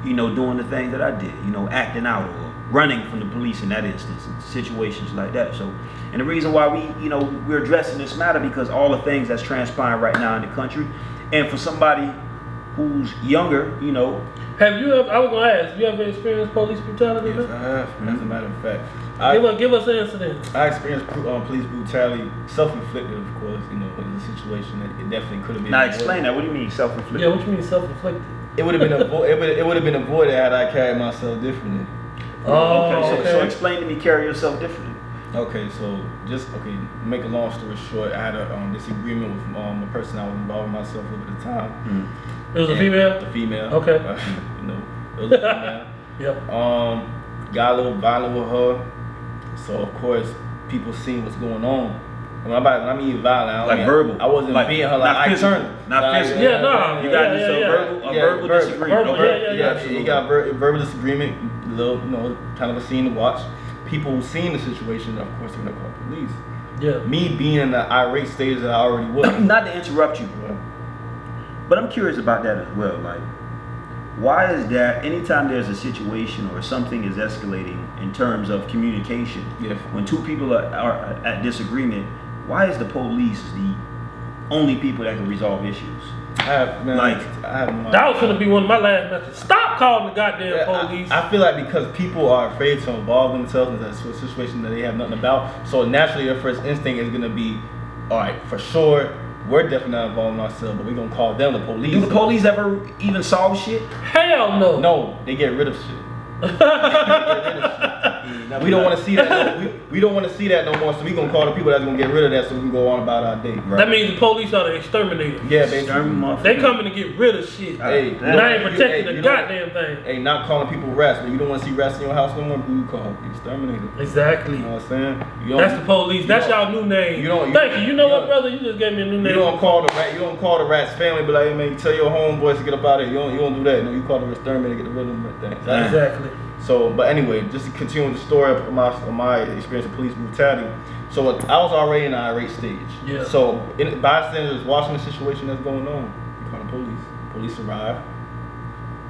you know, doing the things that I did, you know, acting out or running from the police in that instance, and situations like that. So, and the reason why we're addressing this matter, because all the things that's transpiring right now in the country, and for somebody who's younger, you know. Have you ever, I was going to ask, you ever experienced police brutality? Yes, I have. As a matter of fact, Give us an incident. I experienced police brutality, self-inflicted, of course. You know, in a situation that it definitely could have been. Now avoided. explain that. What do you mean self-inflicted? Yeah, what you mean self-inflicted? It would have been it would have been avoided had I carried myself differently. Oh, So explain to me, carry yourself differently. Okay, so make a long story short, I had a disagreement with a person I was involving myself with at the time. It was a female? The female. Okay. You know, it was a female. Yep. Got a little violent with her. So of course, people seen what's going on. When I mean violent, I Like mean, verbal. I wasn't Like, beating her not like I physical. turned. Not physical. Yeah, no. You got a verbal disagreement. Verbal, Okay. yeah. Yeah, he got verbal disagreement, little, you know, kind of a scene to watch. People seeing the situation, of course, they're gonna call police. Yeah. Me being in the irate stage that I already was. Not to interrupt you, but I'm curious about that as well. Like, why is that anytime there's a situation or something is escalating in terms of communication, Yes. when two people are at disagreement, why is the police the only people that can resolve issues? I have no That was gonna be one of my last messages. Stop calling the goddamn police. I feel like because people are afraid to involve themselves in that situation that they have nothing about, so naturally their first instinct is gonna be, all right, for sure, we're definitely not involving ourselves, but we're gonna call them the police. Do the police ever even solve shit? Hell no. No, they get rid of shit. We don't want to see that. We don't want to see that no more. So we gonna call the people that's gonna get rid of that, so we can go on about our day. That means the police are the exterminators. Yeah, basically. They coming to get rid of shit. Hey, and I ain't protecting you the know- goddamn thing. Hey, not calling people rats, but you don't want to see rats in your house no more. Who you call? The exterminator. Exactly. You know what I'm saying? You don't- That's the police. That's y'all new name. Thank you. You know what, brother? You just gave me a new name. You don't call the rat. You don't call the rat's family. Be like, hey man, you tell your homeboys to get up out of here. You don't do that. No, you call the exterminator to get rid of them. Things. Exactly. So, but anyway, just to continue with the story of my experience with police brutality. So I was already in an irate stage. Yeah. So bystanders watching the situation that's going on, you call the police. Police arrive.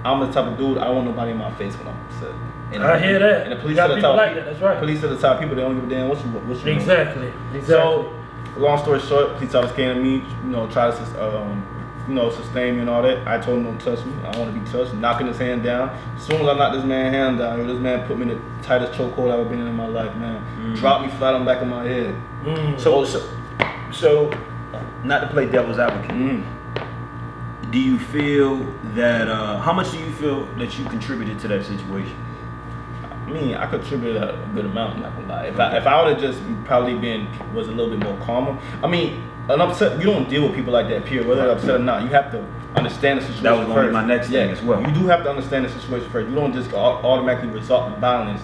I'm the type of dude, I don't want nobody in my face when I'm upset. And I hear that. And the police You got are the people type. like that. That's right. Police are the type of people, they don't give a damn what you doing. Exactly. So, long story short, police officers came to me, you know, tried to sustain me and all that. I told him don't touch me. I don't want to be touched. Knocking his hand down. As soon as I knocked this man's hand down, this man put me in the tightest chokehold I've ever been in my life, man. Dropped me flat on the back of my head. So, not to play devil's advocate. Do you feel that? How much do you feel that you contributed to that situation? I mean, I contributed a good amount. Not gonna lie. If I would have just probably was a little bit more calmer. I mean, an upset. You don't deal with people like that, period. Whether they're upset or not, you have to understand the situation. That was going to be my next thing as well. You do have to understand the situation first. You don't just automatically resort to violence.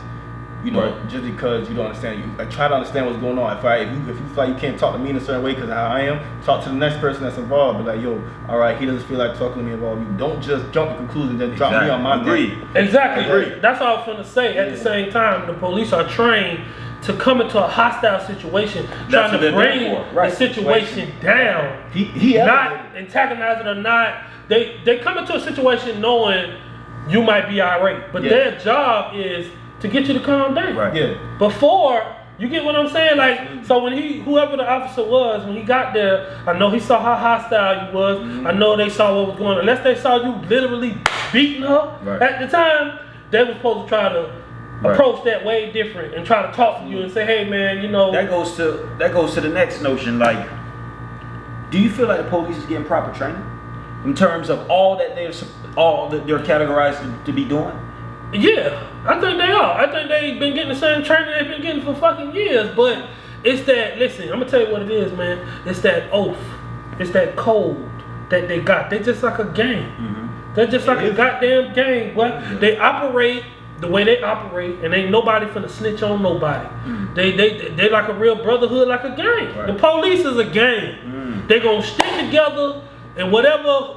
Just because you don't understand. You try to understand what's going on. If you feel like you can't talk to me in a certain way because of how I am, talk to the next person that's involved. Be like, yo, all right, he doesn't feel like talking to me involved. You don't just jump to conclusions and drop me on my Agree. Exactly. Agree. That's all I was gonna say. At the same time, the police are trained to come into a hostile situation, trying to bring the situation down. He not antagonize it or not. They come into a situation knowing you might be irate, but their job is to get you to calm down. Right. Yeah. Before, you get what I'm saying? Like, so when whoever the officer was, when he got there, I know he saw how hostile you was. I know they saw what was going on. Unless they saw you literally beating her at the time, they were supposed to try to approach that way different and try to talk to you and say, hey man, That goes to the next notion. Like, do you feel like the police is getting proper training in terms of all that they're categorized to be doing? Yeah, I think they are. I think they've been getting the same training they've been getting for fucking years. But it's that, listen, I'm gonna tell you what it is, man. It's that oath. It's that code that they got. They just like a game. They're just like a goddamn game. What? They operate the way they operate, and ain't nobody finna snitch on nobody. They like a real brotherhood, like a gang. The police is a gang. They gonna stick together, and whatever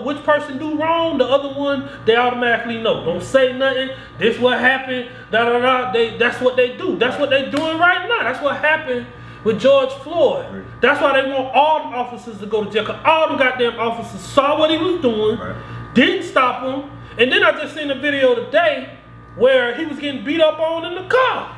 which person do wrong, the other one, they automatically know. Don't say nothing. This what happened. That's what they do. That's what they doing right now. That's what happened with George Floyd. That's why they want all the officers to go to jail. 'Cause all the goddamn officers saw what he was doing, didn't stop him, and then I just seen a video today where he was getting beat up on in the car.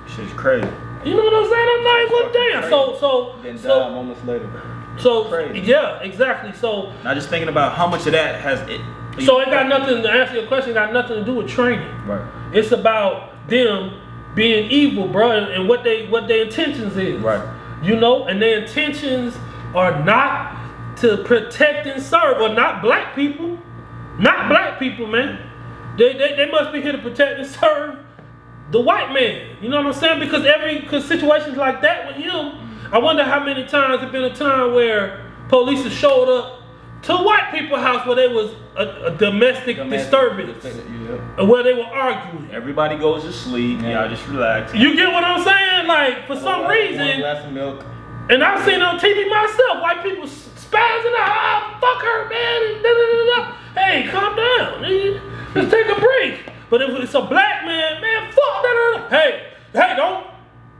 Shit's crazy. You know what I'm saying? I'm like, well, damn. Then died moments later. So crazy. yeah, exactly. So now just thinking about how much of that has it. So it got nothing to answer your question. Got nothing to do with training. Right. It's about them being evil, bro, and what their intentions is. Right. And their intentions are not to protect and serve, or not black people. Not black people, man. They must be here to protect and serve the white man. You know what I'm saying? Because situations like that with him, I wonder how many times there's been a time where police have showed up to white people's house where there was a domestic disturbance, where they were arguing. Everybody goes to sleep. Y'all just relax. You get what I'm saying? Like, for some reason, one glass of milk. And I've seen on TV myself, white people spazzing out, fuck her, man, and da-da-da-da. Hey, calm down, nigga. Let's take a break. But if it's a black man, fuck da-da-da. Hey, don't.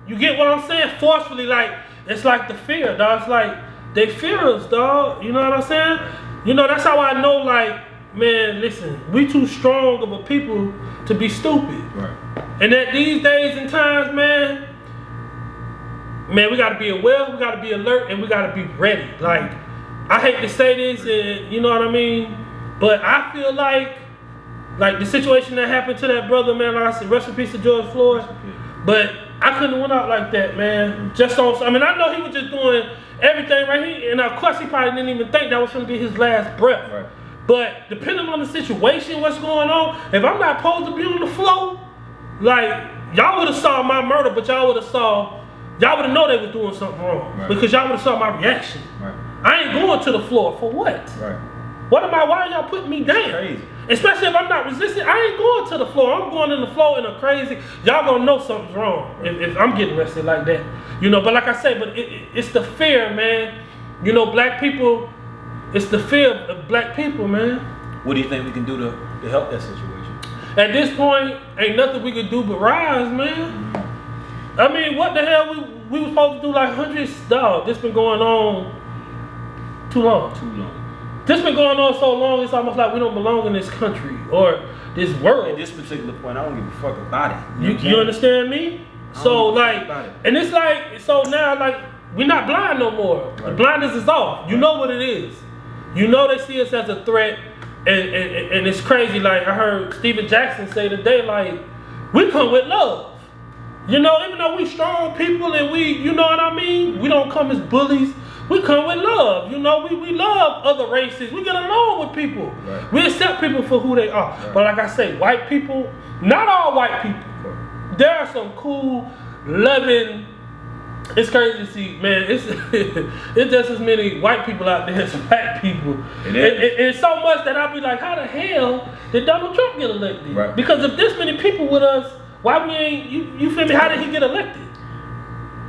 You get what I'm saying? Forcefully, like, it's like the fear, dog. It's like, they fear us, dog. You know what I'm saying? That's how I know, like, man, listen, we too strong of a people to be stupid. Right. And that these days and times, man, we gotta be aware, we gotta be alert, and we gotta be ready. Like, I hate to say this, and you know what I mean, but I feel like the situation that happened to that brother, man, like I said, rest in peace to George Floyd. But I couldn't have went out like that, man. I know he was just doing everything right here, and of course he probably didn't even think that was gonna be his last breath. Right. But depending on the situation, what's going on, if I'm not supposed to be on the floor, like, y'all would have saw my murder, but y'all would have known they was doing something wrong. Because y'all would have saw my reaction. Right. I ain't going to the floor for what? Right. Why are y'all putting me down? Crazy. Especially if I'm not resisting, I ain't going to the floor. I'm going in the floor in a crazy. Y'all gonna know something's wrong if I'm getting arrested like that. But like I say, it's the fear, man. Black people, it's the fear of black people, man. What do you think we can do to help that situation? At this point, ain't nothing we can do but rise, man. I mean, what the hell we was supposed to do like hundreds, dog. This been going on too long. This been going on so long, it's almost like we don't belong in this country or this world. At this particular point, I don't give a fuck about it. You understand me? So like, and it's like, so now like, we're not blind no more. The blindness is off. You know what it is. You know they see us as a threat, and it's crazy. Like I heard Steven Jackson say today, like we come with love. You know, even though we strong people and we, you know what I mean, we don't come as bullies. We come with love. You know, we love other races. We get along with people. Right. We accept people for who they are. Right. But like I say, white people, not all white people. There are some cool, loving. It's crazy to see, man. It's just as many white people out there as black people. And so much that I'll be like, how the hell did Donald Trump get elected? Right. Because if this many people with us, why we ain't? You feel me? How did he get elected?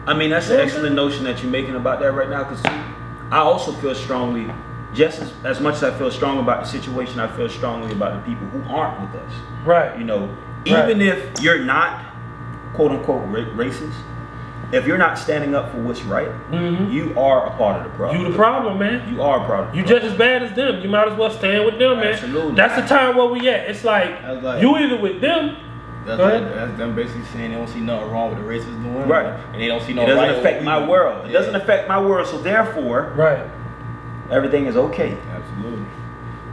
I mean, that's an excellent notion that you're making about that right now. Because I also feel strongly, just as much as I feel strong about the situation, I feel strongly about the people who aren't with us. Right. You know, even if you're not quote unquote racist. If you're not standing up for what's right, you are a part of the problem. You the problem, man. You are a part of the You problem. just as bad as them. You might as well stand with them, man. Absolutely. That's the time where we at. It's like you either with them. That's them basically saying they don't see nothing wrong with the racists doing. Right. And they don't see no It doesn't right affect my world. It doesn't affect my world, so therefore, everything is okay. Absolutely.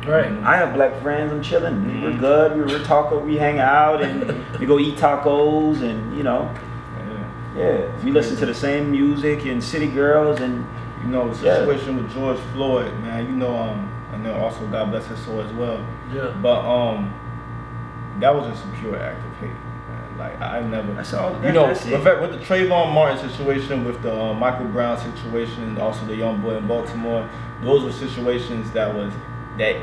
Right. I have black friends. I'm chilling. We're good. We're talking. We hang out and we go eat tacos and you know. Yeah, we listen to the same music and City Girls and you know the situation with George Floyd, man. You know, I know also God bless his soul as well. Yeah. But that was just a pure act of hate, man. Like I never. That's all. You know, with the Trayvon Martin situation, with the Michael Brown situation, and also the young boy in Baltimore, those were situations that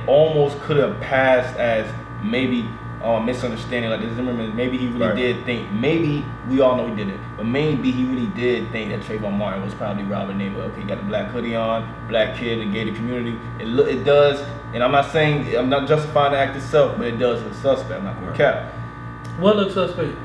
almost could have passed as maybe. Misunderstanding, like this Zimmerman, maybe he really did think, maybe we all know he did it, but maybe he really did think that Trayvon Martin was probably robbing neighbor. Okay, he got a black hoodie on, black kid, and gated community. It does, and I'm not saying, I'm not justifying the act itself, but it does look suspect. I'm not gonna cap. What looks suspect?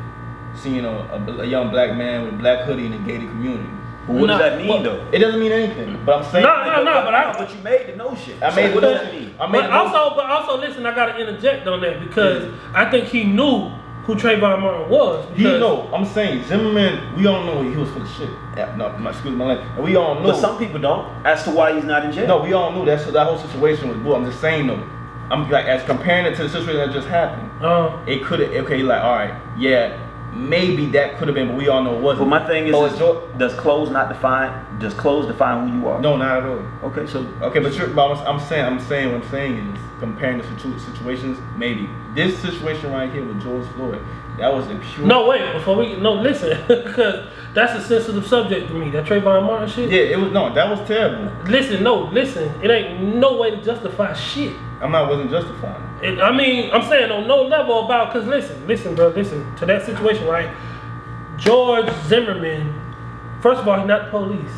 Seeing a young black man with a black hoodie in a gated community. What does that mean though? It doesn't mean anything. But I'm saying but you made the no shit. I made what does that mean? But also listen, I gotta interject on that because I think he knew who Trayvon Martin was. He know. I'm saying Zimmerman, we all know he was full of shit. Excuse my language. And we all know. But some people don't. As to why he's not in jail. No, we all knew that whole situation was bull. I'm just saying though. I'm like as comparing it to the situation that just happened. It could have like all right, yeah. Maybe that could have been, but we all know it wasn't. But my thing is, does clothes define who you are? No, not at all. Okay, so but I'm saying what I'm saying is comparing the situations. Maybe this situation right here with George Floyd, that was a pure. No, wait, listen, because that's a sensitive subject to me. That Trayvon Martin shit. Yeah, that was terrible. Listen, it ain't no way to justify shit. Wasn't justifying it. I'm saying on no level about, because listen, bro, to that situation, right? George Zimmerman, first of all, he's not the police.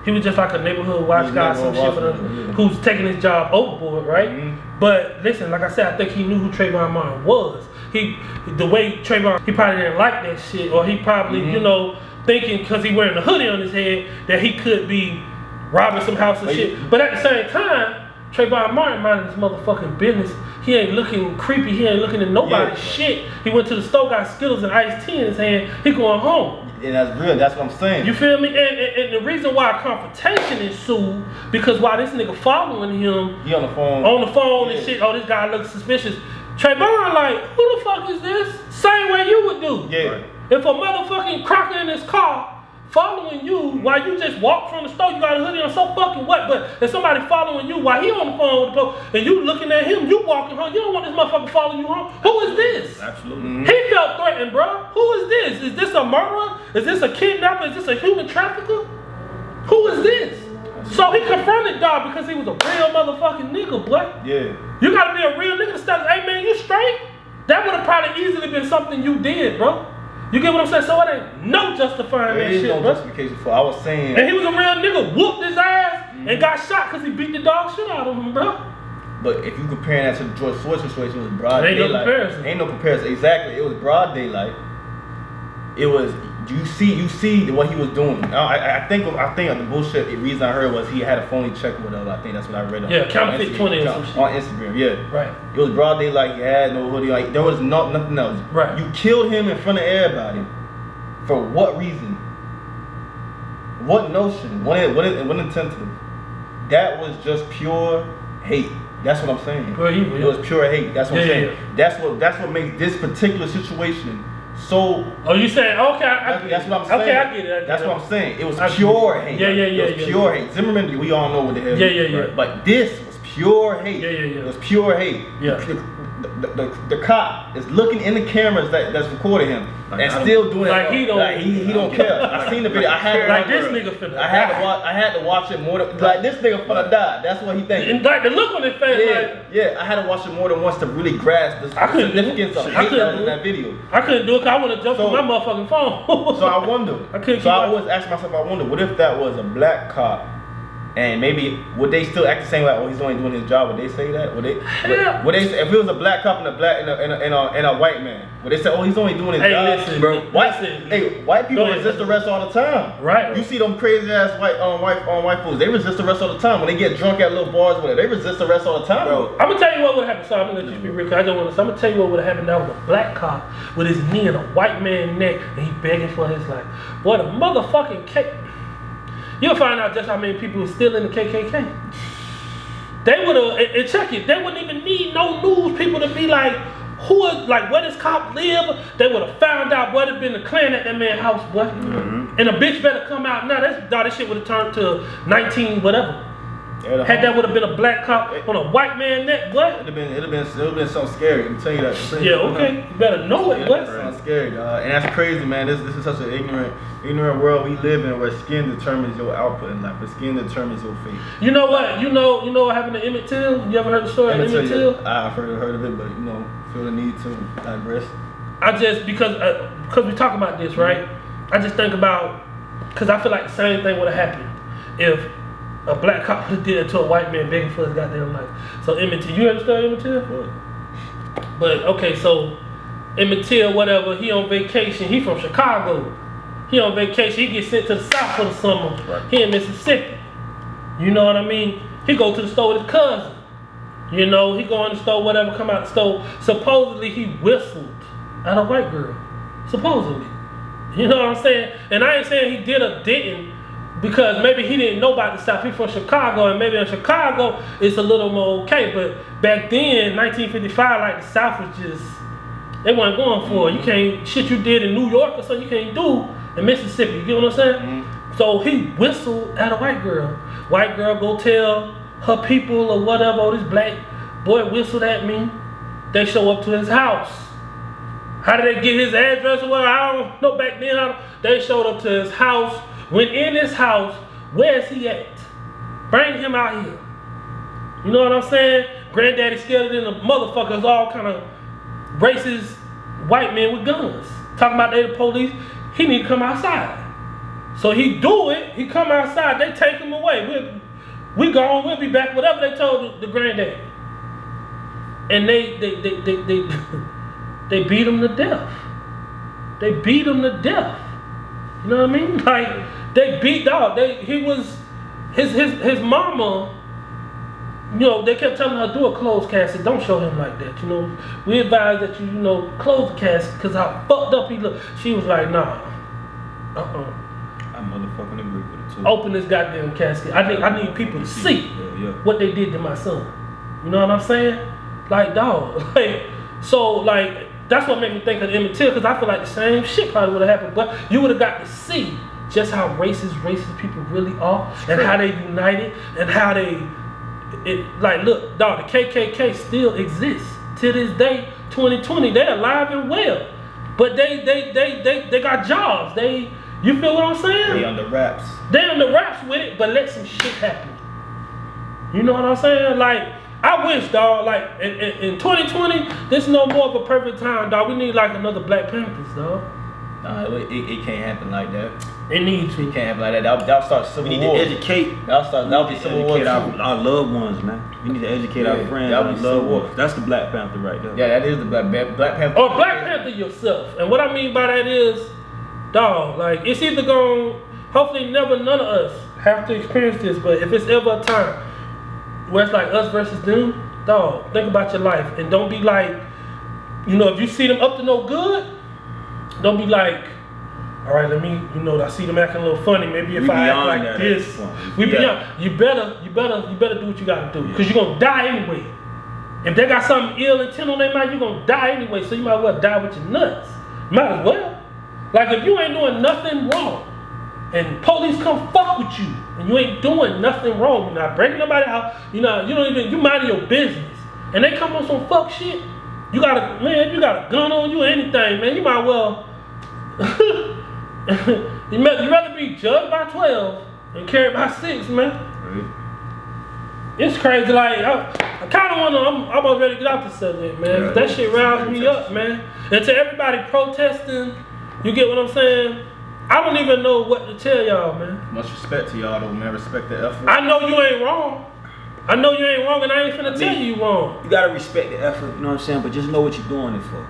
He was just like a neighborhood watch guy, some shit who's taking his job overboard, right? Mm-hmm. But listen, like I said, I think he knew who Trayvon Martin was. The way Trayvon, he probably didn't like that shit, or he probably, thinking because he wearing a hoodie on his head that he could be robbing some house and shit. But at the same time, Trayvon Martin minding his motherfucking business. He ain't looking creepy. He ain't looking at nobody's shit. He went to the store, got Skittles and iced tea in his hand. He going home. And that's real. That's what I'm saying. You feel me? And the reason why a confrontation ensued, because while this nigga following him, he on the phone and shit. Oh, this guy looks suspicious. Trayvon like, who the fuck is this? Same way you would do. Yeah. If a motherfucking crocker in his car following you while you just walk from the store, you got a hoodie on, so fucking what? But if somebody following you while he on the phone with the police and you looking at him, you walking home, you don't want this motherfucker following you home. Who is this? Absolutely. Mm-hmm. He felt threatened, bro. Who is this? Is this a murderer? Is this a kidnapper? Is this a human trafficker? Who is this? So he confronted dog because he was a real motherfucking nigga, boy. Yeah. You gotta be a real nigga to stop. Hey man, you straight? That would have probably easily been something you did, bro. You get what I'm saying? So it ain't no justifying that shit, no bro. justification for. I was saying. And he was a real nigga, whooped his ass and got shot because he beat the dog shit out of him, bro. But if you comparing that to the George Floyd situation, it was broad ain't daylight. No comparison. Ain't no comparison. Exactly. It was broad daylight. It was you see what he was doing. I think the bullshit reason I heard was he had a phony check with him. I think that's what I read on. Yeah, counterfeit 20 or some shit. On Instagram, yeah. Right. It was broad daylight. He had no hoodie. Like there was nothing else. Right. You killed him in front of everybody. For what reason? What notion? What intention? That was just pure hate. That's what I'm saying. Pure evil, It was pure hate. That's what I'm saying. Yeah. That's what makes this particular situation so. Oh, you saying okay? That's what I'm saying. Okay, I get it. That's what I'm saying. It was I pure hate. Yeah. It was pure hate. Zimmerman, we all know what the hell. Yeah. But this was pure hate. Yeah. It was pure hate. Yeah. The cop is looking in the cameras that's recording him and still doing like he don't care. I seen the video. I had this nigga finna. I had to watch it more than like this nigga finna die. That's what he thinking. And like the look on his face, I had to watch it more than once to really grasp the significance of hate that was in that video. I couldn't do it because I would have jumped on my motherfucking phone. So I wonder. I always ask myself, I wonder, what if that was a black cop? And maybe would they still act the same way? Oh, he's only doing his job. Would they say that? Would they say, if it was a black cop and a white man? Would they say, oh, he's only doing his job? Listen, bro. Listen. White people resist arrest all the time. Right. You see them crazy ass white fools. They resist arrest all the time when they get drunk at little bars. Whatever. They resist arrest all the time. Bro. I'm gonna tell you what would happen. So I'm gonna let you be real. I don't want to. So I'm gonna tell you what would have happened. That was a black cop with his knee in a white man's neck, and he begging for his life. Boy, the motherfucking cake. You'll find out just how many people are still in the KKK. They would have, and check it, they wouldn't even need no news people to be like, where does cop live? They would have found out what had been the Klan at that man's house, boy. Mm-hmm. And a bitch better come out now. That shit would have turned to 19 whatever. Had that would have been a black cop on a white man neck, what? It'd have been something scary. I'm telling you that. Yeah, okay. You better know it, what? It sounds scary, dog. And that's crazy, man. This is such an ignorant world we live in, where skin determines your output in life, but skin determines your fate. You know what? You know what happened to Emmett Till? You ever heard the story of Emmett Till? I've heard of it, but feel the need to digress. Because we talk about this, right? I just think about, because I feel like the same thing would have happened if a black cop did it to a white man begging for his goddamn life. So Emmett Till, you heard the story of Emmett Till? What? But okay, so Emmett Till, whatever, he on vacation. He from Chicago. He on vacation. He gets sent to the South for the summer. Right. He in Mississippi. You know what I mean? He go to the store with his cousin. You know, he go in the store, whatever, come out the store. Supposedly he whistled at a white girl. Supposedly. You know what I'm saying? And I ain't saying he did or didn't, because maybe he didn't know about the South. He from Chicago, and maybe in Chicago it's a little more okay. But back then, 1955, like the South was just, they weren't going for it. You can't, shit you did in New York or something, you can't do in Mississippi. You get what I'm saying? Mm-hmm. So he whistled at a white girl. White girl go tell her people or whatever, oh, this black boy whistled at me. They show up to his house. How did they get his address or whatever? I don't know back then. They showed up to his house. When in his house, where's he at? Bring him out here. You know what I'm saying? Granddaddy scared than the motherfuckers, all kind of racist white men with guns. Talking about they the police. He need to come outside. So he do it. He come outside. They take him away. We gone. We'll be back. Whatever they told the granddaddy. And they beat him to death. They beat him to death. You know what I mean? Like, they beat dog. He was his mama. You know, they kept telling her, do a closed casket. Don't show him like that. You know, we advise that you close the casket because how fucked up he looked. She was like, nah. I motherfucking agree with it too. Open this goddamn casket. I need people to see what they did to my son. You know what I'm saying? Like, dog. Like, that's what made me think of Emmett Till, because I feel like the same shit probably would have happened. But you would have got to see just how racist people really are, and how they united, and how look, dog, the KKK still exists to this day, 2020. They're alive and well, but they got jobs. You feel what I'm saying? They under wraps. They under wraps with it, but let some shit happen. You know what I'm saying? Like, I wish, dog, like, in 2020, this is no more of a perfect time, dog. We need, like, another Black Panthers, dog. Nah, it can't happen like that. It needs to. It can't happen like that. That'll start civil war. We need to educate. That'll be civil war. Our loved ones, man. We need to educate our friends. Our loved ones. That's the Black Panther right there. Yeah, that is the Black Panther. Or Black Panther yourself. And what I mean by that is, dog, like, it's either going, hopefully never none of us have to experience this, but if it's ever a time where it's like us versus them, dog, think about your life. And don't be like, if you see them up to no good, don't be like, all right, let me, you know, I see them acting a little funny. Maybe if We I act beyond like that at this, this point. we Yeah. beyond. You better do what you gotta do, because you're gonna die anyway. If they got something ill intent on their mind, you're gonna die anyway. So you might as well die with your nuts. Might as well. Like if you ain't doing nothing wrong, and police come fuck with you, and you ain't doing nothing wrong, you're not breaking nobody out, you know, you don't even, you minding your business, and they come on some fuck shit, you got a gun on you or anything, man, you might well, you rather be judged by 12 and carried by 6, man. Right. It's crazy, like, I kind of want to, I'm almost ready to get off the subject, man. Yeah, That shit riles me up, man. And to everybody protesting, you get what I'm saying? I don't even know what to tell y'all, man. Much respect to y'all though, man. Respect the effort. I know you ain't wrong. I know you ain't wrong, and I ain't finna tell you wrong. You gotta respect the effort, you know what I'm saying? But just know what you're doing it for.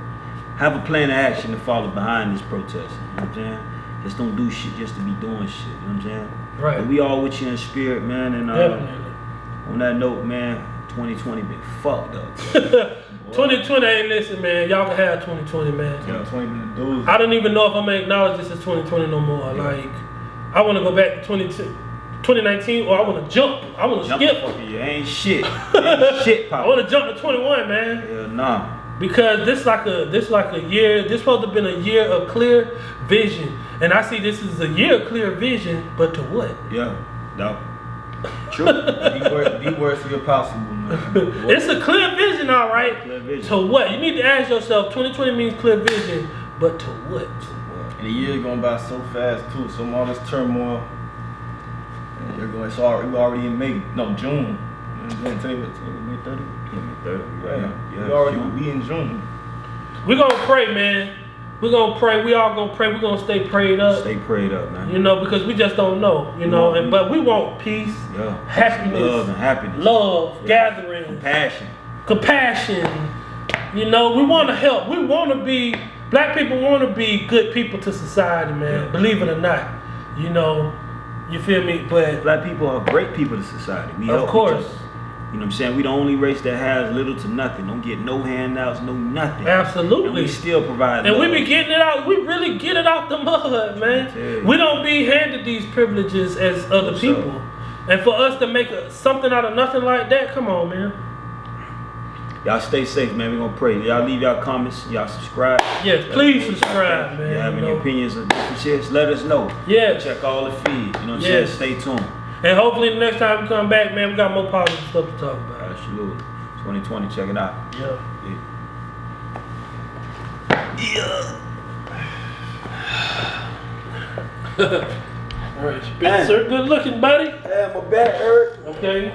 Have a plan of action to follow behind this protest, you know what I'm saying? Just don't do shit just to be doing shit, you know what I'm saying? Right. But we all with you in spirit, man, and Definitely. on that note, man, 2020 been fucked up. 2020 ain't listen, man. Y'all can have 2020, man. 2020 been a doozy. I don't even know if I'm gonna acknowledge this as 2020 no more. Like, I wanna go back to 2019, or I wanna jump. I wanna skip. You ain't shit. Ain't shit, I pop. wanna jump to 21, man. Hell nah. Because this like a year. This supposed to have been a year of clear vision, and I see this is a year of clear vision. But to what? Yeah, no. True. Be worse if possible, man. It's a clear vision, all right. Clear vision. To what? You need to ask yourself. 2020 means clear vision, but to what? And the year's going by so fast too. So all this turmoil. And you're going. So we're already in May. No, June. And today was May 30. Right. We already be in June. We're gonna pray, man. We're gonna pray. We all gonna pray. We're gonna stay prayed up. Stay prayed up, man. You know, because we just don't know. You know, but we want peace, happiness, love and happiness, gathering, compassion. You know, we want to help. We want to be, black people want to be good people to society, man. Yeah. Believe it or not. You know, you feel me? But black people are great people to society. We help of course. each other. You know what I'm saying? We the only race that has little to nothing. Don't get no handouts, no nothing. Absolutely. And we still provide And love. we be getting it out. We really get it out the mud, man. We don't be handed these privileges as other people. And for us to make something out of nothing like that, come on, man. Y'all stay safe, man. We gonna pray. Y'all leave y'all comments. Y'all subscribe. Yes, please subscribe, man. If you have any opinions or different shit, let us know. Yes. Check all the feeds. You know what I'm saying? Stay tuned. And hopefully the next time we come back, man, we got more positive stuff to talk about. Absolutely. 2020, check it out. Yeah. All right, Spencer, good looking, buddy. Yeah, my back hurt. Okay.